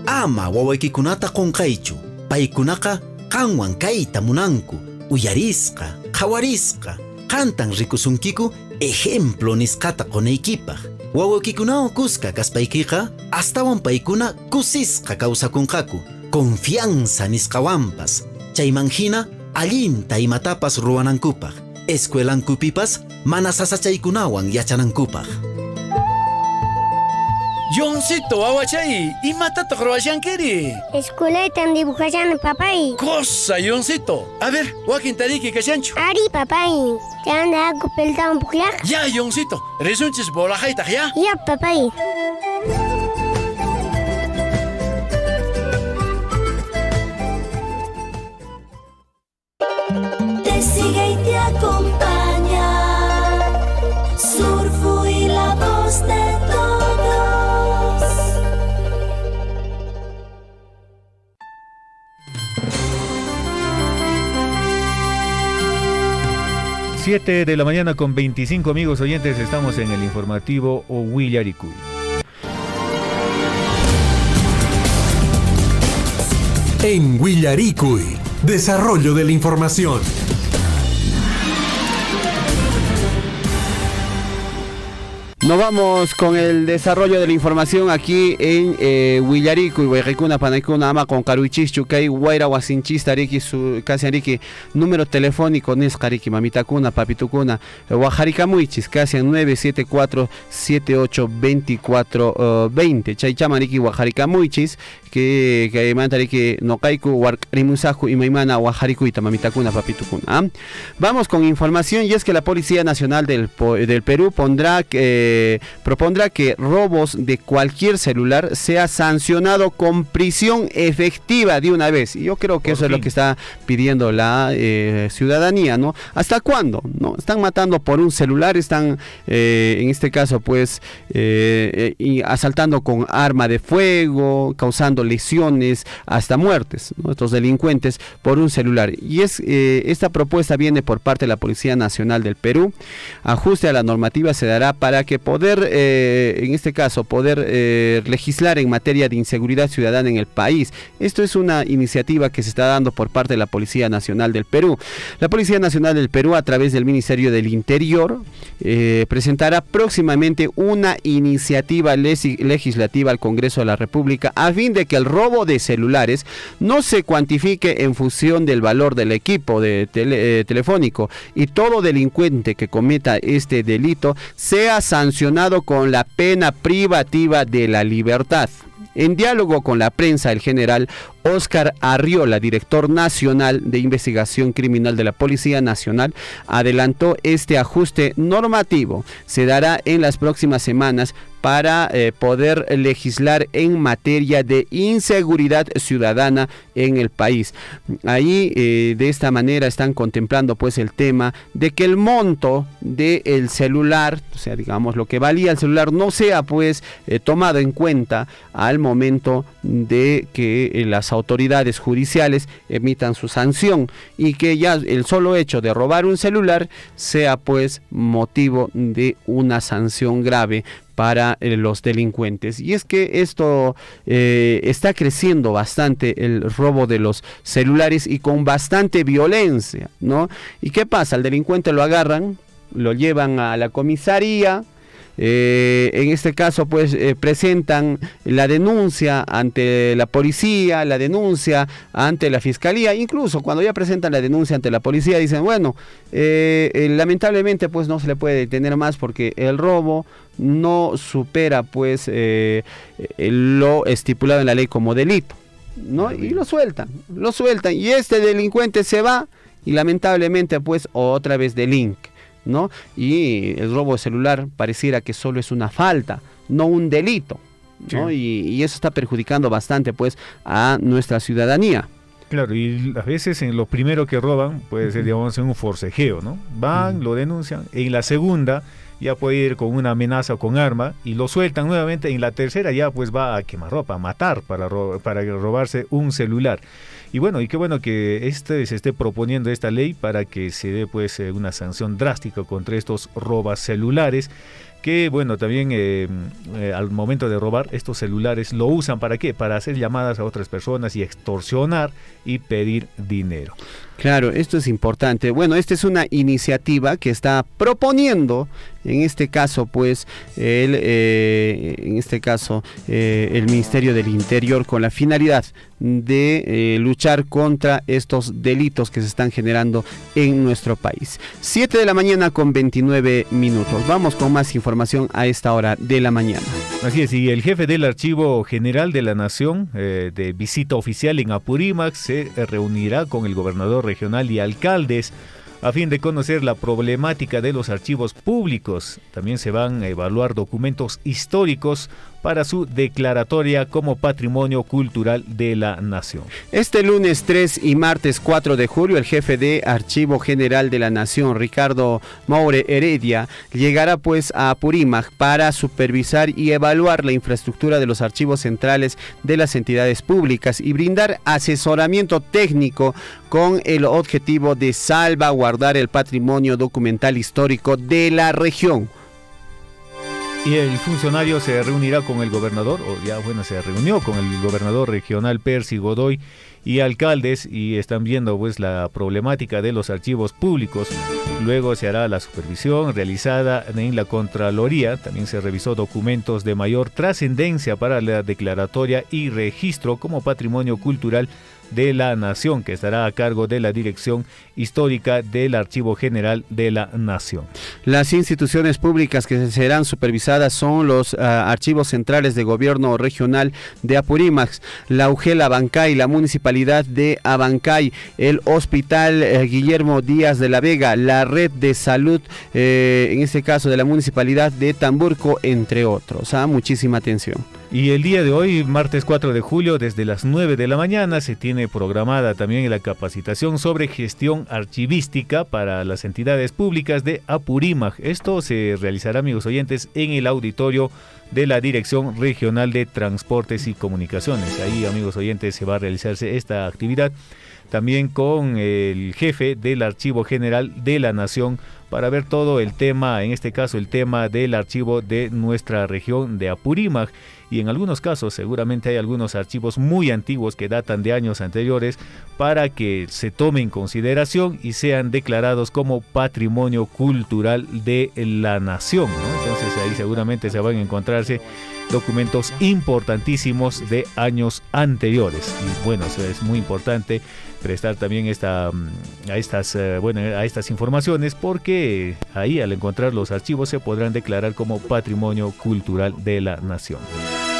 Ama wawaykikunata qunqaychu. Paykunaqa qanwan kayta munanku. Uyarisqa, qawarisqa. Qantan rikusunkiku ejemplo nisqata qonaykipaq. Wawaykikunawan kusqa kaspaykiqa, astawan paykuna kusisqa kawsakunqaku. Confianza nisqawanpas, chaymanhina allinta imatapas ruwanankupaq, escuelankupipas mana sasachaykunawan yachanankupaq. Yoncito, wawachay, imatataq ruwashankiri. Escueletan dibujayan, papay. Cosa, Yoncito. A ver, wakin tariki kashanchu. Ari, papay. ¿Te anda algo peltado un puclaj? Ya, Yoncito. Resunchis bolajaytaq, ya. Ya, papay. Te sigue y te acompaña. Surfuy, la voz de todos. 7 de la mañana con 25 amigos oyentes, estamos en el informativo Willarikuy. En Willarikuy, desarrollo de la información. Nos vamos con el desarrollo de la información aquí en Willarikuy, Huayqikuna, Panaykuna, Ama con Caruichischu, Kay, Guaira, Huasinchista, Riki, casi Riki, número telefónico, Nescariki, Mamitakuna, Papitukuna, Huajarikamuichis, casi 974-78-24-20, Chaychamariki, Huajarikamuichis, que mantariki, Nokaiku, Huarrimusaku y Maimana, Huajarikuita, Mamitakuna, Papitukuna. Vamos con información, y es que la Policía Nacional del Perú pondrá propondrá que robos de cualquier celular sea sancionado con prisión efectiva de una vez. Y yo creo que eso es lo que está pidiendo la ciudadanía, ¿no? ¿Hasta cuándo? ¿No? Están matando por un celular, están en este caso pues asaltando con arma de fuego, causando lesiones, hasta muertes, ¿no? Estos delincuentes por un celular. Y esta propuesta viene por parte de la Policía Nacional del Perú. Ajuste a la normativa se dará para que en este caso, legislar en materia de inseguridad ciudadana en el país. Esto es una iniciativa que se está dando por parte de la Policía Nacional del Perú. La Policía Nacional del Perú, a través del Ministerio del Interior, presentará próximamente una iniciativa legislativa al Congreso de la República a fin de que el robo de celulares no se cuantifique en función del valor del equipo telefónico, y todo delincuente que cometa este delito sea sancionado con la pena privativa de la libertad. En diálogo con la prensa, el general Óscar Arriola, director nacional de investigación criminal de la Policía Nacional, adelantó este ajuste normativo. Se dará en las próximas semanas para poder legislar en materia de inseguridad ciudadana en el país. Ahí de esta manera están contemplando pues el tema de que el monto del celular, o sea, digamos lo que valía el celular, no sea pues tomado en cuenta al momento de que las autoridades judiciales emitan su sanción, y que ya el solo hecho de robar un celular sea pues motivo de una sanción grave para los delincuentes. Y es que esto está creciendo bastante, el robo de los celulares, y con bastante violencia, ¿no? ¿Y qué pasa? Al delincuente lo agarran, lo llevan a la comisaría. En este caso pues presentan la denuncia ante la policía, la denuncia ante la fiscalía. Incluso cuando ya presentan la denuncia ante la policía dicen, bueno, lamentablemente pues no se le puede detener más porque el robo no supera pues lo estipulado en la ley como delito, ¿no? Y lo sueltan, y este delincuente se va y lamentablemente pues otra vez delinque, ¿no? Y el robo de celular pareciera que solo es una falta, no un delito, ¿no? Sí. Y eso está perjudicando bastante pues a nuestra ciudadanía. Claro, y a veces en lo primero que roban puede ser, digamos, un forcejeo, ¿no? Van, lo denuncian, en la segunda ya puede ir con una amenaza o con arma y lo sueltan nuevamente, en la tercera ya pues va a quemarropa, a matar para robarse un celular. Y bueno, y qué bueno que se esté proponiendo esta ley para que se dé pues una sanción drástica contra estos robas celulares, que bueno, también al momento de robar estos celulares lo usan ¿para qué? Para hacer llamadas a otras personas y extorsionar y pedir dinero. Claro, esto es importante. Bueno, esta es una iniciativa que está proponiendo, en este caso, pues, el Ministerio del Interior, con la finalidad de luchar contra estos delitos que se están generando en nuestro país. 7 de la mañana con 29 minutos. Vamos con más información a esta hora de la mañana. Así es, y el jefe del Archivo General de la Nación, de visita oficial en Apurímac, se reunirá con el gobernador regional y alcaldes a fin de conocer la problemática de los archivos públicos. También se van a evaluar documentos históricos para su declaratoria como patrimonio cultural de la nación. Este lunes 3 y martes 4 de julio, el jefe de Archivo General de la Nación, Ricardo Moure Heredia, llegará pues a Apurímac para supervisar y evaluar la infraestructura de los archivos centrales de las entidades públicas y brindar asesoramiento técnico con el objetivo de salvaguardar el patrimonio documental histórico de la región. Y el funcionario se reunirá con el gobernador, se reunió con el gobernador regional Percy Godoy y alcaldes, y están viendo pues la problemática de los archivos públicos. Luego se hará la supervisión realizada en la Contraloría. También se revisó documentos de mayor trascendencia para la declaratoria y registro como patrimonio cultural de la nación, que estará a cargo de la Dirección Histórica del Archivo General de la Nación. Las instituciones públicas que serán supervisadas son los archivos centrales de gobierno regional de Apurímac, la UGEL Abancay, la Municipalidad Municipalidad de Abancay, el Hospital Guillermo Díaz de la Vega, la Red de Salud, en este caso de la Municipalidad de Tamburco, entre otros. Muchísima atención. Y el día de hoy, martes 4 de julio, desde las 9 de la mañana, se tiene programada también la capacitación sobre gestión archivística para las entidades públicas de Apurímac. Esto se realizará, amigos oyentes, en el auditorio de la Dirección Regional de Transportes y Comunicaciones. Ahí, amigos oyentes, se va a realizarse esta actividad también con el jefe del Archivo General de la Nación para ver todo el tema, en este caso el tema del archivo de nuestra región de Apurímac. Y en algunos casos seguramente hay algunos archivos muy antiguos que datan de años anteriores para que se tome en consideración y sean declarados como patrimonio cultural de la nación, ¿no? Entonces ahí seguramente se van a encontrarse documentos importantísimos de años anteriores. Y bueno, eso es muy importante prestar también a estas informaciones, porque ahí al encontrar los archivos se podrán declarar como patrimonio cultural de la nación.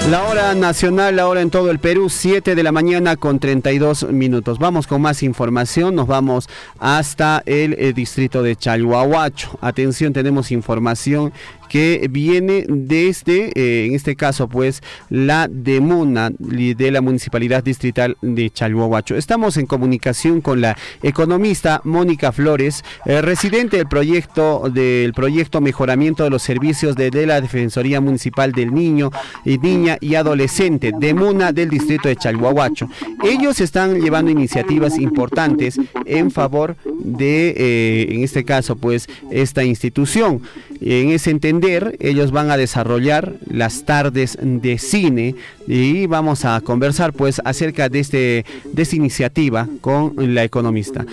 La hora nacional, la hora en todo el Perú, 7 de la mañana con 32 minutos. Vamos con más información, nos vamos hasta el distrito de Chalhuahuacho. Atención, tenemos información que viene desde, en este caso, pues, la DEMUNA de la Municipalidad Distrital de Chalhuahuacho. Estamos en comunicación con la economista Mónica Flores, residente del proyecto Mejoramiento de los Servicios de la Defensoría Municipal del Niño y Niña y Adolescente, DEMUNA del distrito de Chalhuahuacho. Ellos están llevando iniciativas importantes en favor de, en este caso, pues, esta institución. En ese entender, ellos van a desarrollar las tardes de cine y vamos a conversar, pues, acerca de esta iniciativa con la economista.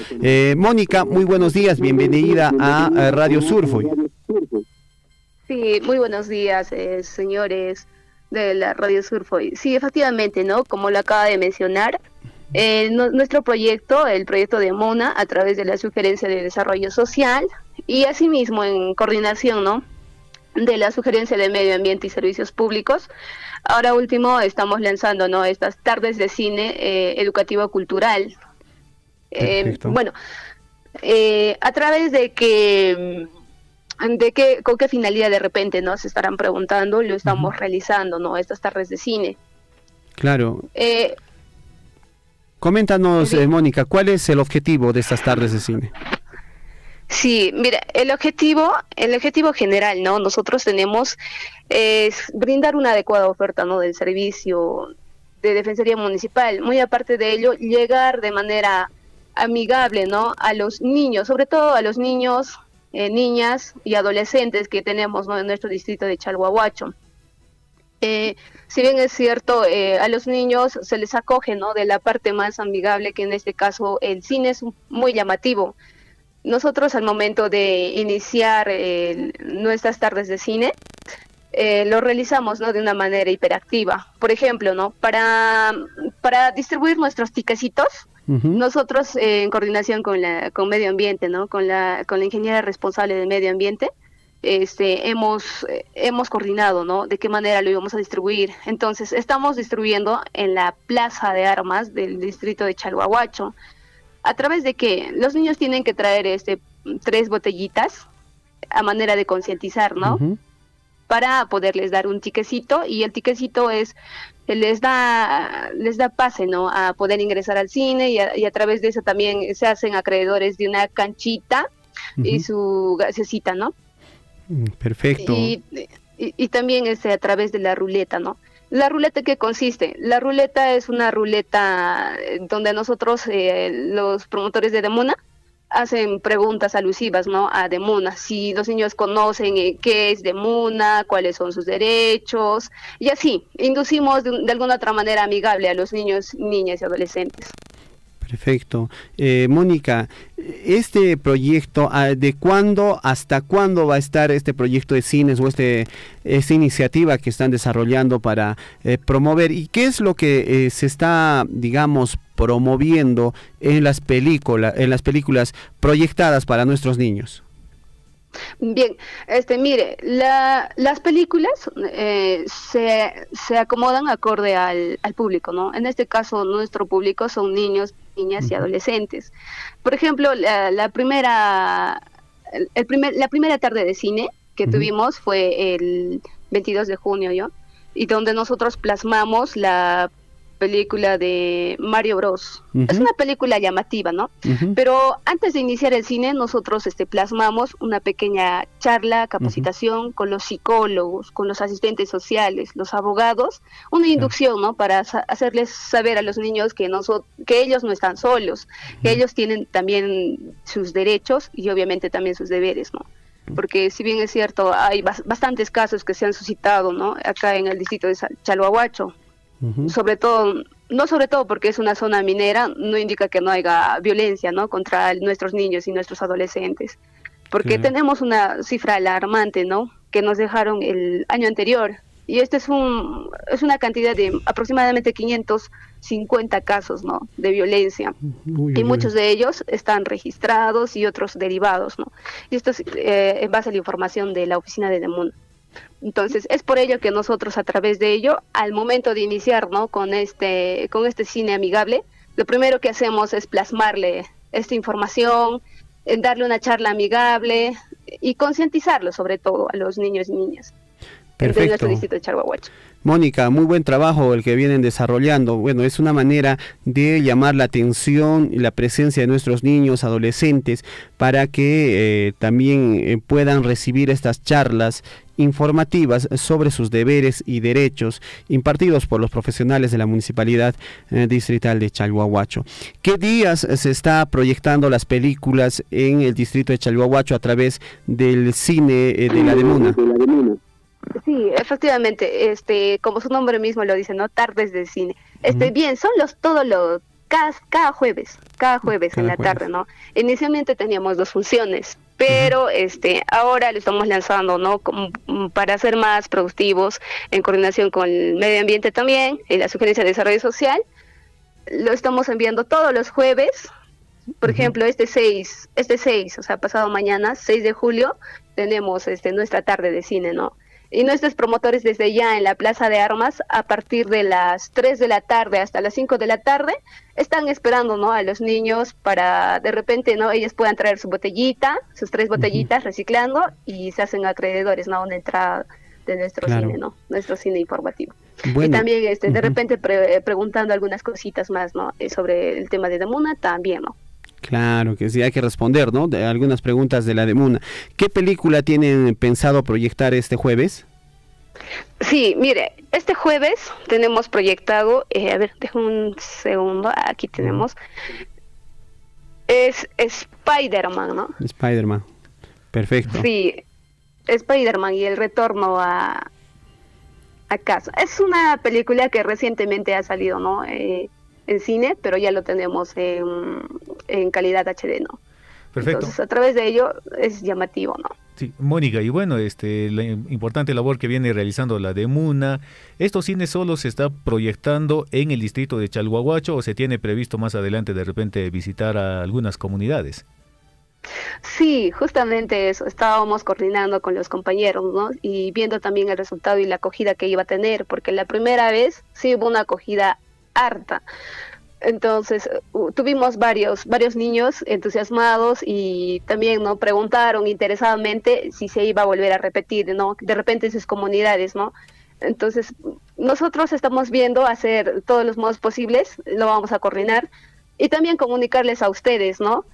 Mónica, muy buenos días, bienvenida a Radio Surfuy. Sí, muy buenos días, señores de la Radio Surfuy. Sí, efectivamente, ¿no? Como lo acaba de mencionar, nuestro proyecto, el proyecto de MONA, a través de la Sugerencia de Desarrollo Social y asimismo en coordinación, ¿no?, de la Sugerencia de Medio Ambiente y Servicios Públicos. Ahora último estamos lanzando, ¿no?, estas tardes de cine educativo-cultural. Bueno, a través de con qué finalidad de repente, ¿no?, se estarán preguntando, lo estamos realizando, ¿no?, estas tardes de cine. Claro. Coméntanos, Mónica, ¿cuál es el objetivo de estas tardes de cine? Sí, mira, el objetivo general, ¿no?, nosotros tenemos es brindar una adecuada oferta, ¿no?, del servicio de Defensoría Municipal. Muy aparte de ello, llegar de manera amigable, ¿no?, a los niños, sobre todo a los niños, niñas y adolescentes que tenemos, ¿no?, en nuestro distrito de Chalhuahuacho. Si bien es cierto, a los niños se les acoge, ¿no?, de la parte más amigable, que en este caso el cine es muy llamativo. Nosotros al momento de iniciar nuestras tardes de cine, lo realizamos, ¿no?, de una manera hiperactiva. Por ejemplo, ¿no?, para distribuir nuestros tiquecitos, nosotros en coordinación con Medio Ambiente, ¿no?, con la ingeniera responsable de Medio Ambiente, hemos coordinado, ¿no?, de qué manera lo íbamos a distribuir. Entonces, estamos distribuyendo en la Plaza de Armas del distrito de Chalhuahuacho. A través de que los niños tienen que traer 3 botellitas a manera de concientizar, ¿no? Para poderles dar un tiquecito, y el tiquecito les da pase, ¿no?, a poder ingresar al cine, y a través de eso también se hacen acreedores de una canchita y su gaseosita, ¿no? Perfecto. Y también a través de la ruleta, ¿no? ¿La ruleta qué consiste? La ruleta es una ruleta donde nosotros, los promotores de DEMUNA, hacen preguntas alusivas, ¿no?, a DEMUNA. Si los niños conocen qué es DEMUNA, cuáles son sus derechos, y así, inducimos de alguna otra manera amigable a los niños, niñas y adolescentes. Perfecto. Mónica, este proyecto, ¿de cuándo hasta cuándo va a estar este proyecto de cines o esta iniciativa que están desarrollando para promover? ¿Y qué es lo que se está, digamos, promoviendo en las películas proyectadas para nuestros niños? Bien, mire, las películas se acomodan acorde al público, ¿no? En este caso, nuestro público son niños, niñas y adolescentes. Por ejemplo, la primera tarde de cine que tuvimos fue el 22 de junio, y donde nosotros plasmamos la película de Mario Bros. Es una película llamativa, ¿no? Pero antes de iniciar el cine, nosotros plasmamos una pequeña charla, capacitación con los psicólogos, con los asistentes sociales, los abogados, una inducción, ¿no? Para hacerles saber a los niños que ellos no están solos, que ellos tienen también sus derechos y obviamente también sus deberes, ¿no? Porque si bien es cierto, hay bastantes casos que se han suscitado, ¿no? Acá en el distrito de Chalhuahuacho. Sobre todo porque es una zona minera, no indica que no haya violencia, ¿no? Contra nuestros niños y nuestros adolescentes, porque tenemos una cifra alarmante, ¿no? Que nos dejaron el año anterior, y es una cantidad de aproximadamente 550 casos, ¿no? De violencia, y muchos de ellos están registrados y otros derivados, ¿no? Y esto es en base a la información de la oficina de DEMUNA. Entonces, es por ello que nosotros, a través de ello, al momento de iniciar, ¿no? con este cine amigable, lo primero que hacemos es plasmarle esta información, darle una charla amigable y concientizarlo, sobre todo, a los niños y niñas de nuestro distrito de Chalhuahuacho. Mónica, muy buen trabajo el que vienen desarrollando. Bueno, es una manera de llamar la atención y la presencia de nuestros niños, adolescentes, para que también puedan recibir estas charlas informativas sobre sus deberes y derechos impartidos por los profesionales de la Municipalidad Distrital de Chalhuahuacho. ¿Qué días se está proyectando las películas en el distrito de Chalhuahuacho a través del cine de la DEMUNA? Sí, efectivamente, como su nombre mismo lo dice, ¿no? Tardes de cine. Bien, son cada jueves en la tarde, ¿no? Inicialmente teníamos 2 funciones, pero ahora lo estamos lanzando, ¿no? Para ser más productivos, en coordinación con el medio ambiente también, y la Sugerencia de Desarrollo Social, lo estamos enviando todos los jueves. Por ejemplo, este 6, o sea, pasado mañana, 6 de julio, tenemos nuestra tarde de cine, ¿no? Y nuestros promotores desde ya en la Plaza de Armas, a partir de las 3 de la tarde hasta las 5 de la tarde, están esperando, ¿no? A los niños para, de repente, ¿no? Ellos puedan traer su botellita, sus 3 botellitas, reciclando, y se hacen acreedores, ¿no? A una entrada de nuestro cine, ¿no? Nuestro cine informativo. Bueno. Y también, de repente, preguntando algunas cositas más, ¿no? Sobre el tema de DEMUNA, también, ¿no? Claro que sí, hay que responder, ¿no? De algunas preguntas de la DEMUNA. ¿Qué película tienen pensado proyectar este jueves? Sí, mire, este jueves tenemos proyectado, a ver, déjame un segundo, aquí tenemos, es Spider-Man, ¿no? Spider-Man, perfecto. Sí, Spider-Man y el retorno a casa. Es una película que recientemente ha salido, ¿no? En cine, pero ya lo tenemos en calidad HD, ¿no? Perfecto. Entonces, a través de ello es llamativo, ¿no? Sí, Mónica, y bueno, la importante labor que viene realizando la DEMUNA, ¿estos cines solo se está proyectando en el distrito de Chalhuahuacho o se tiene previsto más adelante de repente visitar a algunas comunidades? Sí, justamente eso, estábamos coordinando con los compañeros, ¿no? Y viendo también el resultado y la acogida que iba a tener, porque la primera vez sí hubo una acogida harta. Entonces tuvimos varios niños entusiasmados y también no preguntaron interesadamente si se iba a volver a repetir, ¿no? De repente en sus comunidades, ¿no? Entonces nosotros estamos viendo hacer todos los modos posibles, lo vamos a coordinar y también comunicarles a ustedes, ¿no?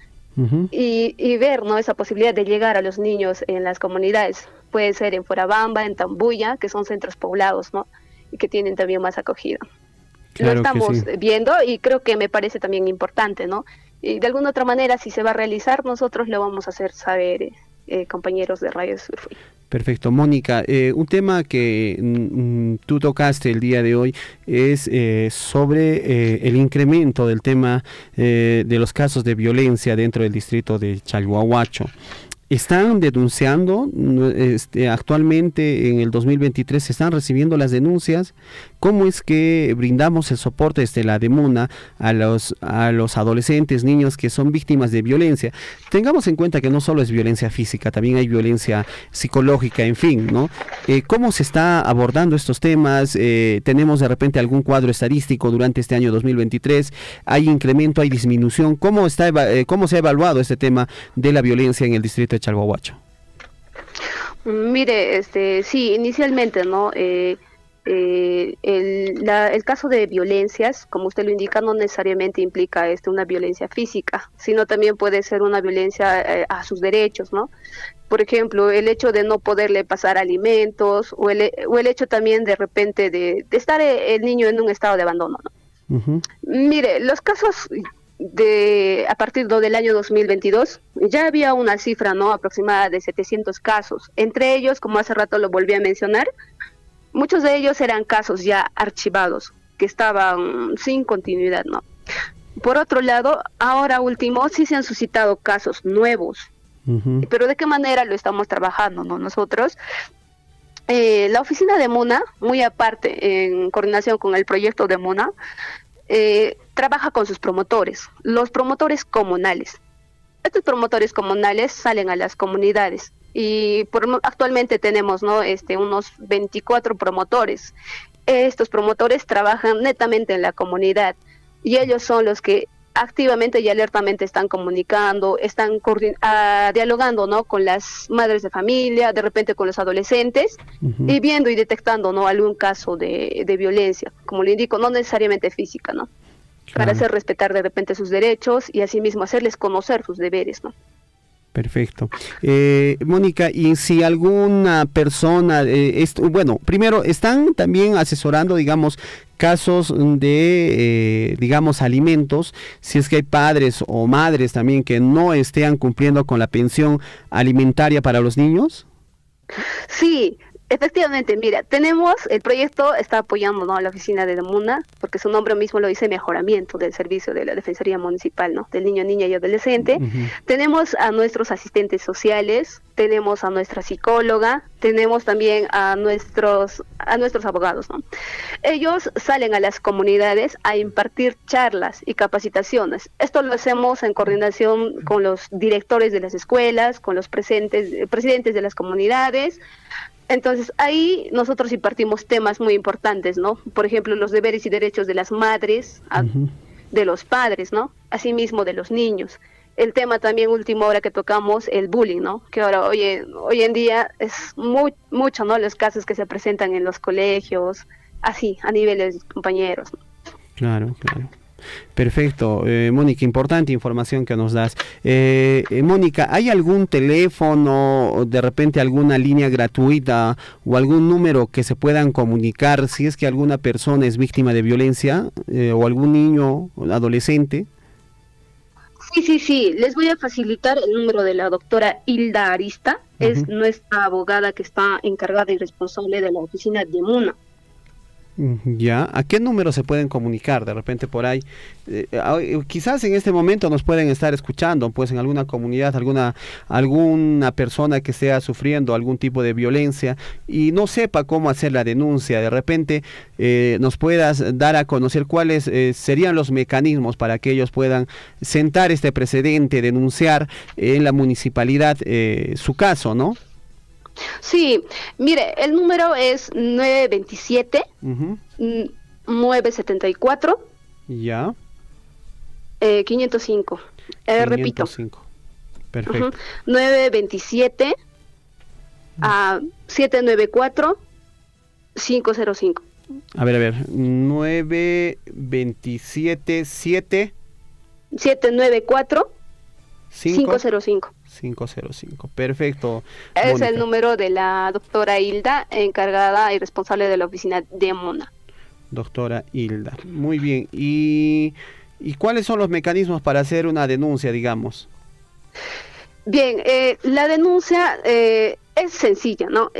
Y ver, ¿no? Esa posibilidad de llegar a los niños en las comunidades. Puede ser en Fuerabamba, en Tambuya, que son centros poblados, ¿no? Y que tienen también más acogida. Claro, lo estamos viendo y creo que me parece también importante, ¿no? Y de alguna otra manera, si se va a realizar, nosotros lo vamos a hacer saber, compañeros de Radio Surfuy. Perfecto. Mónica, un tema que tú tocaste el día de hoy es sobre el incremento del tema de los casos de violencia dentro del distrito de Chalhuahuacho. ¿Están denunciando actualmente en el 2023? ¿Se están recibiendo las denuncias? ¿Cómo es que brindamos el soporte desde la DEMUNA a los adolescentes, niños que son víctimas de violencia? Tengamos en cuenta que no solo es violencia física, también hay violencia psicológica, en fin, ¿no? ¿Cómo se está abordando estos temas? ¿Tenemos de repente algún cuadro estadístico durante este año 2023? ¿Hay incremento, hay disminución? ¿Cómo se ha evaluado este tema de la violencia en el distrito de Chalhuahuacho? Mire, sí, inicialmente, ¿no? El caso de violencias, como usted lo indica, no necesariamente implica una violencia física, sino también puede ser una violencia a sus derechos, ¿no? Por ejemplo, el hecho de no poderle pasar alimentos o el hecho también de repente de estar el niño en un estado de abandono, ¿no? Uh-huh. Mire, los casos a partir del año 2022 ya había una cifra, ¿no?, aproximada de 700 casos. Entre ellos, como hace rato lo volví a mencionar, muchos de ellos eran casos ya archivados, que estaban sin continuidad, ¿no? Por otro lado, ahora último, sí se han suscitado casos nuevos. Uh-huh. Pero ¿de qué manera lo estamos trabajando, no? Nosotros, la oficina de MUNA, muy aparte, en coordinación con el proyecto de MUNA, trabaja con sus promotores, los promotores comunales. Estos promotores comunales salen a las comunidades y actualmente tenemos, ¿no?, unos 24 promotores. Estos promotores trabajan netamente en la comunidad y ellos son los que activamente y alertamente están comunicando, están dialogando, ¿no?, con las madres de familia, de repente con los adolescentes, uh-huh, y viendo y detectando, ¿no?, algún caso de violencia, como le indico, no necesariamente física, ¿no? Claro. Para hacer respetar de repente sus derechos y asimismo hacerles conocer sus deberes, ¿no? Perfecto. Mónica, y si alguna persona, bueno, primero, ¿están también asesorando, digamos, casos de, digamos, alimentos, si es que hay padres o madres también que no estén cumpliendo con la pensión alimentaria para los niños? Sí. Efectivamente, mira, el proyecto está apoyando, ¿no?, a la oficina de DEMUNA, porque su nombre mismo lo dice, mejoramiento del servicio de la Defensoría Municipal, ¿no?, del niño, niña y adolescente. Uh-huh. Tenemos a nuestros asistentes sociales, tenemos a nuestra psicóloga, tenemos también a nuestros abogados, ¿no? Ellos salen a las comunidades a impartir charlas y capacitaciones. Esto lo hacemos en coordinación con los directores de las escuelas, con los presidentes de las comunidades. Entonces, ahí nosotros impartimos temas muy importantes, ¿no? Por ejemplo, los deberes y derechos de las madres, uh-huh, de los padres, ¿no? Asimismo de los niños. El tema también último ahora que tocamos, el bullying, ¿no? Que ahora hoy en día es mucho, ¿no?, los casos que se presentan en los colegios, así, a niveles de compañeros, ¿no? Claro, claro. Perfecto, Mónica, importante información que nos das. Mónica, ¿hay algún teléfono, de repente alguna línea gratuita o algún número que se puedan comunicar si es que alguna persona es víctima de violencia o algún niño o adolescente? Sí, les voy a facilitar el número de la doctora Hilda Arista, uh-huh, es nuestra abogada que está encargada y responsable de la oficina de MUNA. Ya, ¿a qué número se pueden comunicar? De repente por ahí, quizás en este momento nos pueden estar escuchando, pues en alguna comunidad, alguna persona que esté sufriendo algún tipo de violencia y no sepa cómo hacer la denuncia. De repente nos puedas dar a conocer cuáles serían los mecanismos para que ellos puedan sentar este precedente, denunciar en la municipalidad su caso, ¿no? Sí, mire, el número es 927 uh-huh, 974 ya 505. Repito. Perfecto. Uh-huh, 927 794 505. A ver, 927 794 505. 505, perfecto. Es Mónica. El número de la doctora Hilda, encargada y responsable de la oficina de MUNA. Doctora Hilda, muy bien. ¿Y cuáles son los mecanismos para hacer una denuncia, digamos? Bien, la denuncia es sencilla, ¿no?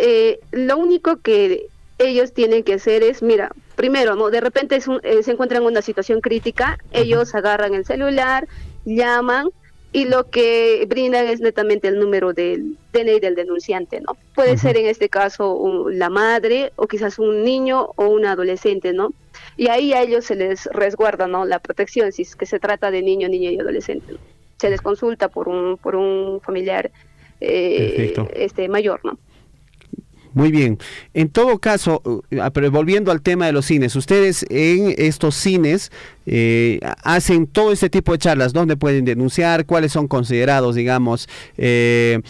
Lo único que ellos tienen que hacer es, mira, primero, ¿no?, de repente se encuentran en una situación crítica, uh-huh, ellos agarran el celular, llaman y lo que brindan es netamente el número del DNI del denunciante, ¿no? Puede ser en este caso la madre o quizás un niño o un adolescente, ¿no? Y ahí a ellos se les resguarda, ¿no? La protección, si es que se trata de niño, niña y adolescente, ¿no? Se les consulta por un familiar mayor, ¿no? Muy bien. En todo caso, pero volviendo al tema de los cines, ustedes en estos cines hacen todo este tipo de charlas, ¿dónde pueden denunciar? ¿Cuáles son considerados, digamos, de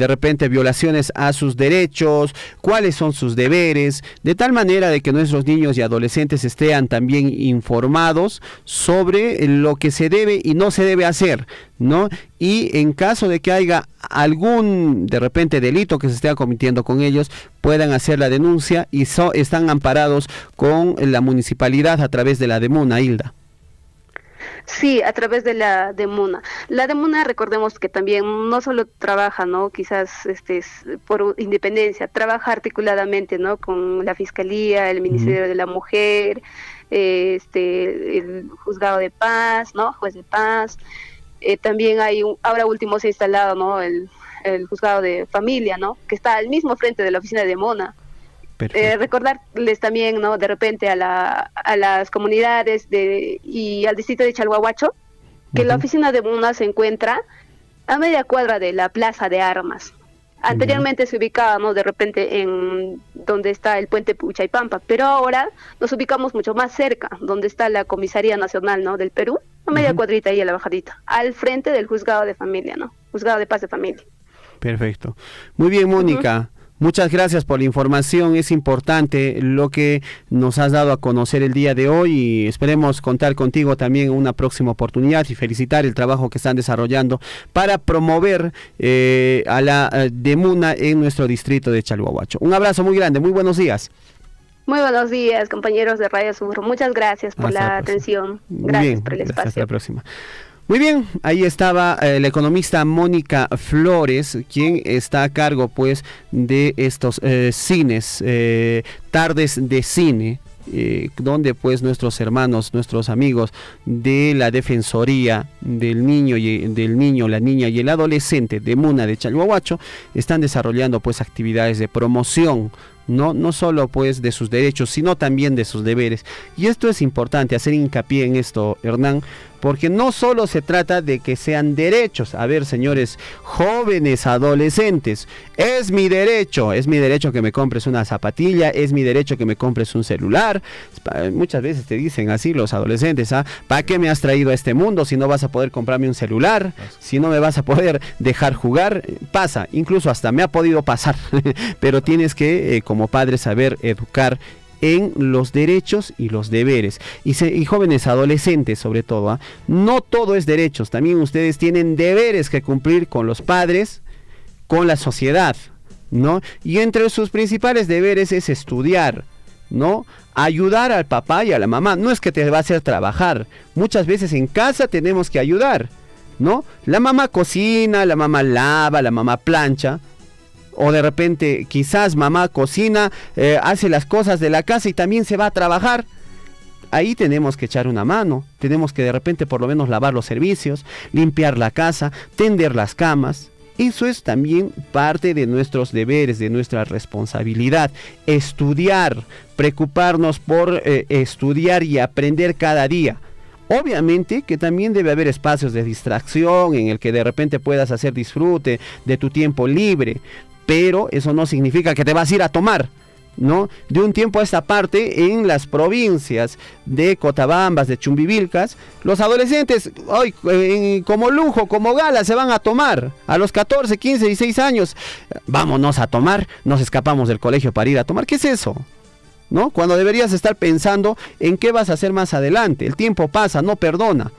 repente violaciones a sus derechos? ¿Cuáles son sus deberes? De tal manera de que nuestros niños y adolescentes estén también informados sobre lo que se debe y no se debe hacer, ¿no? Y en caso de que haya algún, de repente, delito que se esté cometiendo con ellos, puedan hacer la denuncia y están amparados con la municipalidad a través de la DEMUNA, Hilda. Sí, a través de la DEMUNA. La DEMUNA, recordemos que también no solo trabaja, ¿no? Quizás por independencia, trabaja articuladamente, ¿no? Con la Fiscalía, el Ministerio de la Mujer, el Juzgado de Paz, ¿no? Juez de Paz. También hay ahora último se ha instalado, ¿no? El Juzgado de Familia, ¿no? Que está al mismo frente de la oficina de DEMUNA. Recordarles también, ¿no? De repente a las comunidades y al distrito de Chalhuahuacho, que la oficina de DEMUNA se encuentra a media cuadra de la Plaza de Armas. Anteriormente se ubicaba, ¿no? De repente en donde está el puente Puchaypampa, pero ahora nos ubicamos mucho más cerca, donde está la Comisaría Nacional, ¿no? Del Perú, a media cuadrita ahí a la bajadita, al frente del Juzgado de Familia, ¿no? Juzgado de Paz de Familia. Perfecto. Muy bien, Mónica. Muchas gracias por la información, es importante lo que nos has dado a conocer el día de hoy y esperemos contar contigo también en una próxima oportunidad y felicitar el trabajo que están desarrollando para promover a la DEMUNA en nuestro distrito de Chalhuahuacho. Un abrazo muy grande, muy buenos días. Muy buenos días, compañeros de Radio Sur. Muchas gracias por la atención. Gracias por el espacio. Hasta la próxima. Muy bien, ahí estaba la economista Mónica Flores, quien está a cargo pues de estos cines, tardes de cine, donde pues nuestros hermanos, nuestros amigos de la Defensoría del Niño, la Niña y el Adolescente de DEMUNA de Chalhuahuacho están desarrollando pues actividades de promoción, no solo pues de sus derechos, sino también de sus deberes. Y esto es importante, hacer hincapié en esto, Hernán, porque no solo se trata de que sean derechos. A ver, señores jóvenes, adolescentes, es mi derecho que me compres una zapatilla, es mi derecho que me compres un celular. Muchas veces te dicen así los adolescentes, ¿para qué me has traído a este mundo si no vas a poder comprarme un celular? Si no me vas a poder dejar jugar. Pasa, incluso hasta me ha podido pasar, pero tienes que como padre saber educar en los derechos y los deberes. Y jóvenes adolescentes sobre todo, no todo es derechos, también ustedes tienen deberes que cumplir con los padres, con la sociedad, ¿no? Y entre sus principales deberes es estudiar, ¿no? Ayudar al papá y a la mamá. No es que te va a hacer trabajar, muchas veces en casa tenemos que ayudar, ¿no? La mamá cocina, la mamá lava, la mamá plancha. O de repente quizás mamá cocina, hace las cosas de la casa y también se va a trabajar. Ahí tenemos que echar una mano, tenemos que de repente por lo menos lavar los servicios, limpiar la casa, tender las camas. Eso es también parte de nuestros deberes, de nuestra responsabilidad. Estudiar, preocuparnos por estudiar y aprender cada día. Obviamente que también debe haber espacios de distracción en el que de repente puedas hacer disfrute de tu tiempo libre. Pero eso no significa que te vas a ir a tomar, ¿no? De un tiempo a esta parte, en las provincias de Cotabambas, de Chumbivilcas, los adolescentes, hoy como lujo, como gala, se van a tomar. A los 14, 15, 16 años, vámonos a tomar, nos escapamos del colegio para ir a tomar. ¿Qué es eso? ¿No? Cuando deberías estar pensando en qué vas a hacer más adelante. El tiempo pasa, no perdona.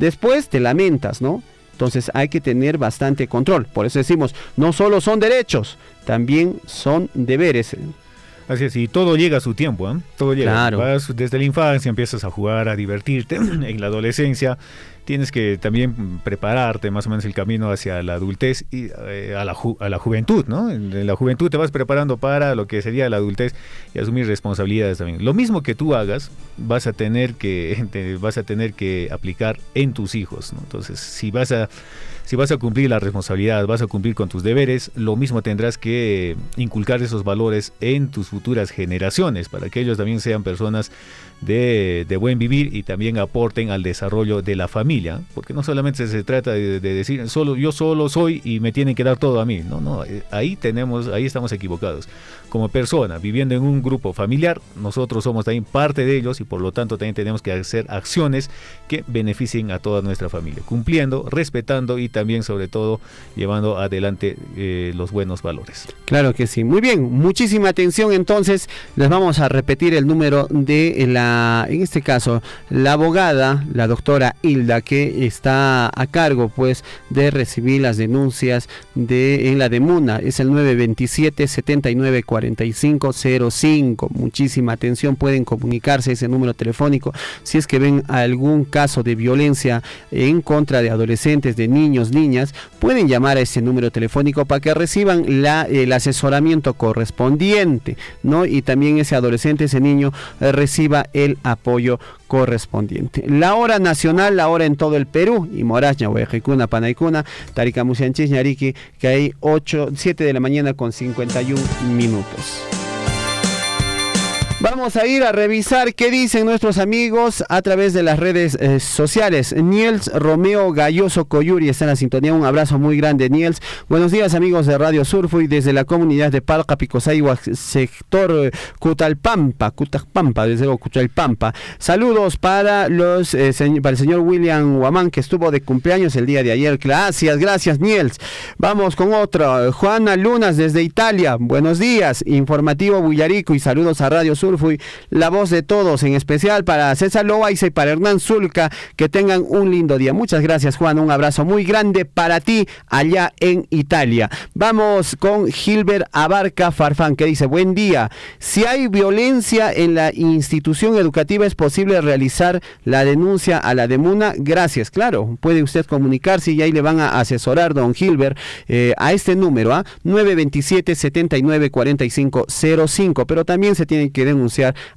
Después te lamentas, ¿no? Entonces hay que tener bastante control. Por eso decimos, no solo son derechos, también son deberes. Así es, y todo llega a su tiempo, ¿eh? Todo llega. Claro. Vas desde la infancia, empiezas a jugar, a divertirte. En la adolescencia tienes que también prepararte más o menos el camino hacia la adultez y a la juventud, ¿no? En la juventud te vas preparando para lo que sería la adultez y asumir responsabilidades también. Lo mismo que tú hagas, vas a tener que aplicar en tus hijos, ¿no? Entonces, si vas a cumplir la responsabilidad, vas a cumplir con tus deberes, lo mismo tendrás que inculcar esos valores en tus futuras generaciones para que ellos también sean personas de buen vivir y también aporten al desarrollo de la familia, porque no solamente se trata de decir yo solo soy y me tienen que dar todo a mí, no, ahí estamos equivocados. Como persona, viviendo en un grupo familiar, nosotros somos también parte de ellos y por lo tanto también tenemos que hacer acciones que beneficien a toda nuestra familia, cumpliendo, respetando y también sobre todo llevando adelante los buenos valores. Claro que sí. Muy bien, muchísima atención. Entonces les vamos a repetir el número de en este caso, la abogada, la doctora Hilda, que está a cargo pues de recibir las denuncias en la DEMUNA. Es el 927-794505. Muchísima atención, pueden comunicarse a ese número telefónico si es que ven algún caso de violencia en contra de adolescentes, de niños, niñas, pueden llamar a ese número telefónico para que reciban el asesoramiento correspondiente, ¿no? Y también ese adolescente, ese niño, reciba el apoyo correspondiente. La hora nacional, la hora en todo el Perú, y Moraña, Huejicuna, Panaicuna, Tarika Musianchis, Ñariqui, que hay 7 de la mañana con 51 minutos. Vamos a ir a revisar qué dicen nuestros amigos a través de las redes sociales. Niels Romeo Galloso Coyuri está en la sintonía. Un abrazo muy grande, Niels. Buenos días, amigos de Radio Surfuy, desde la comunidad de Palca, Picosaiwa, sector Cutalpampa, desde luego Cutalpampa. Saludos para para el señor William Guamán, que estuvo de cumpleaños el día de ayer. Gracias, Niels. Vamos con otro. Juana Lunas desde Italia. Buenos días. Informativo Villarico y saludos a Radio Surfuy, la voz de todos, en especial para César Loaiza y para Hernán Zulca, que tengan un lindo día. Muchas gracias, Juan, un abrazo muy grande para ti allá en Italia. Vamos con Gilbert Abarca Farfán, que dice: buen día, si hay violencia en la institución educativa, ¿es posible realizar la denuncia a la DEMUNA? Gracias. Claro, puede usted comunicarse y ahí le van a asesorar, don Gilbert, a este número, 927-794505, pero también se tiene que denunciar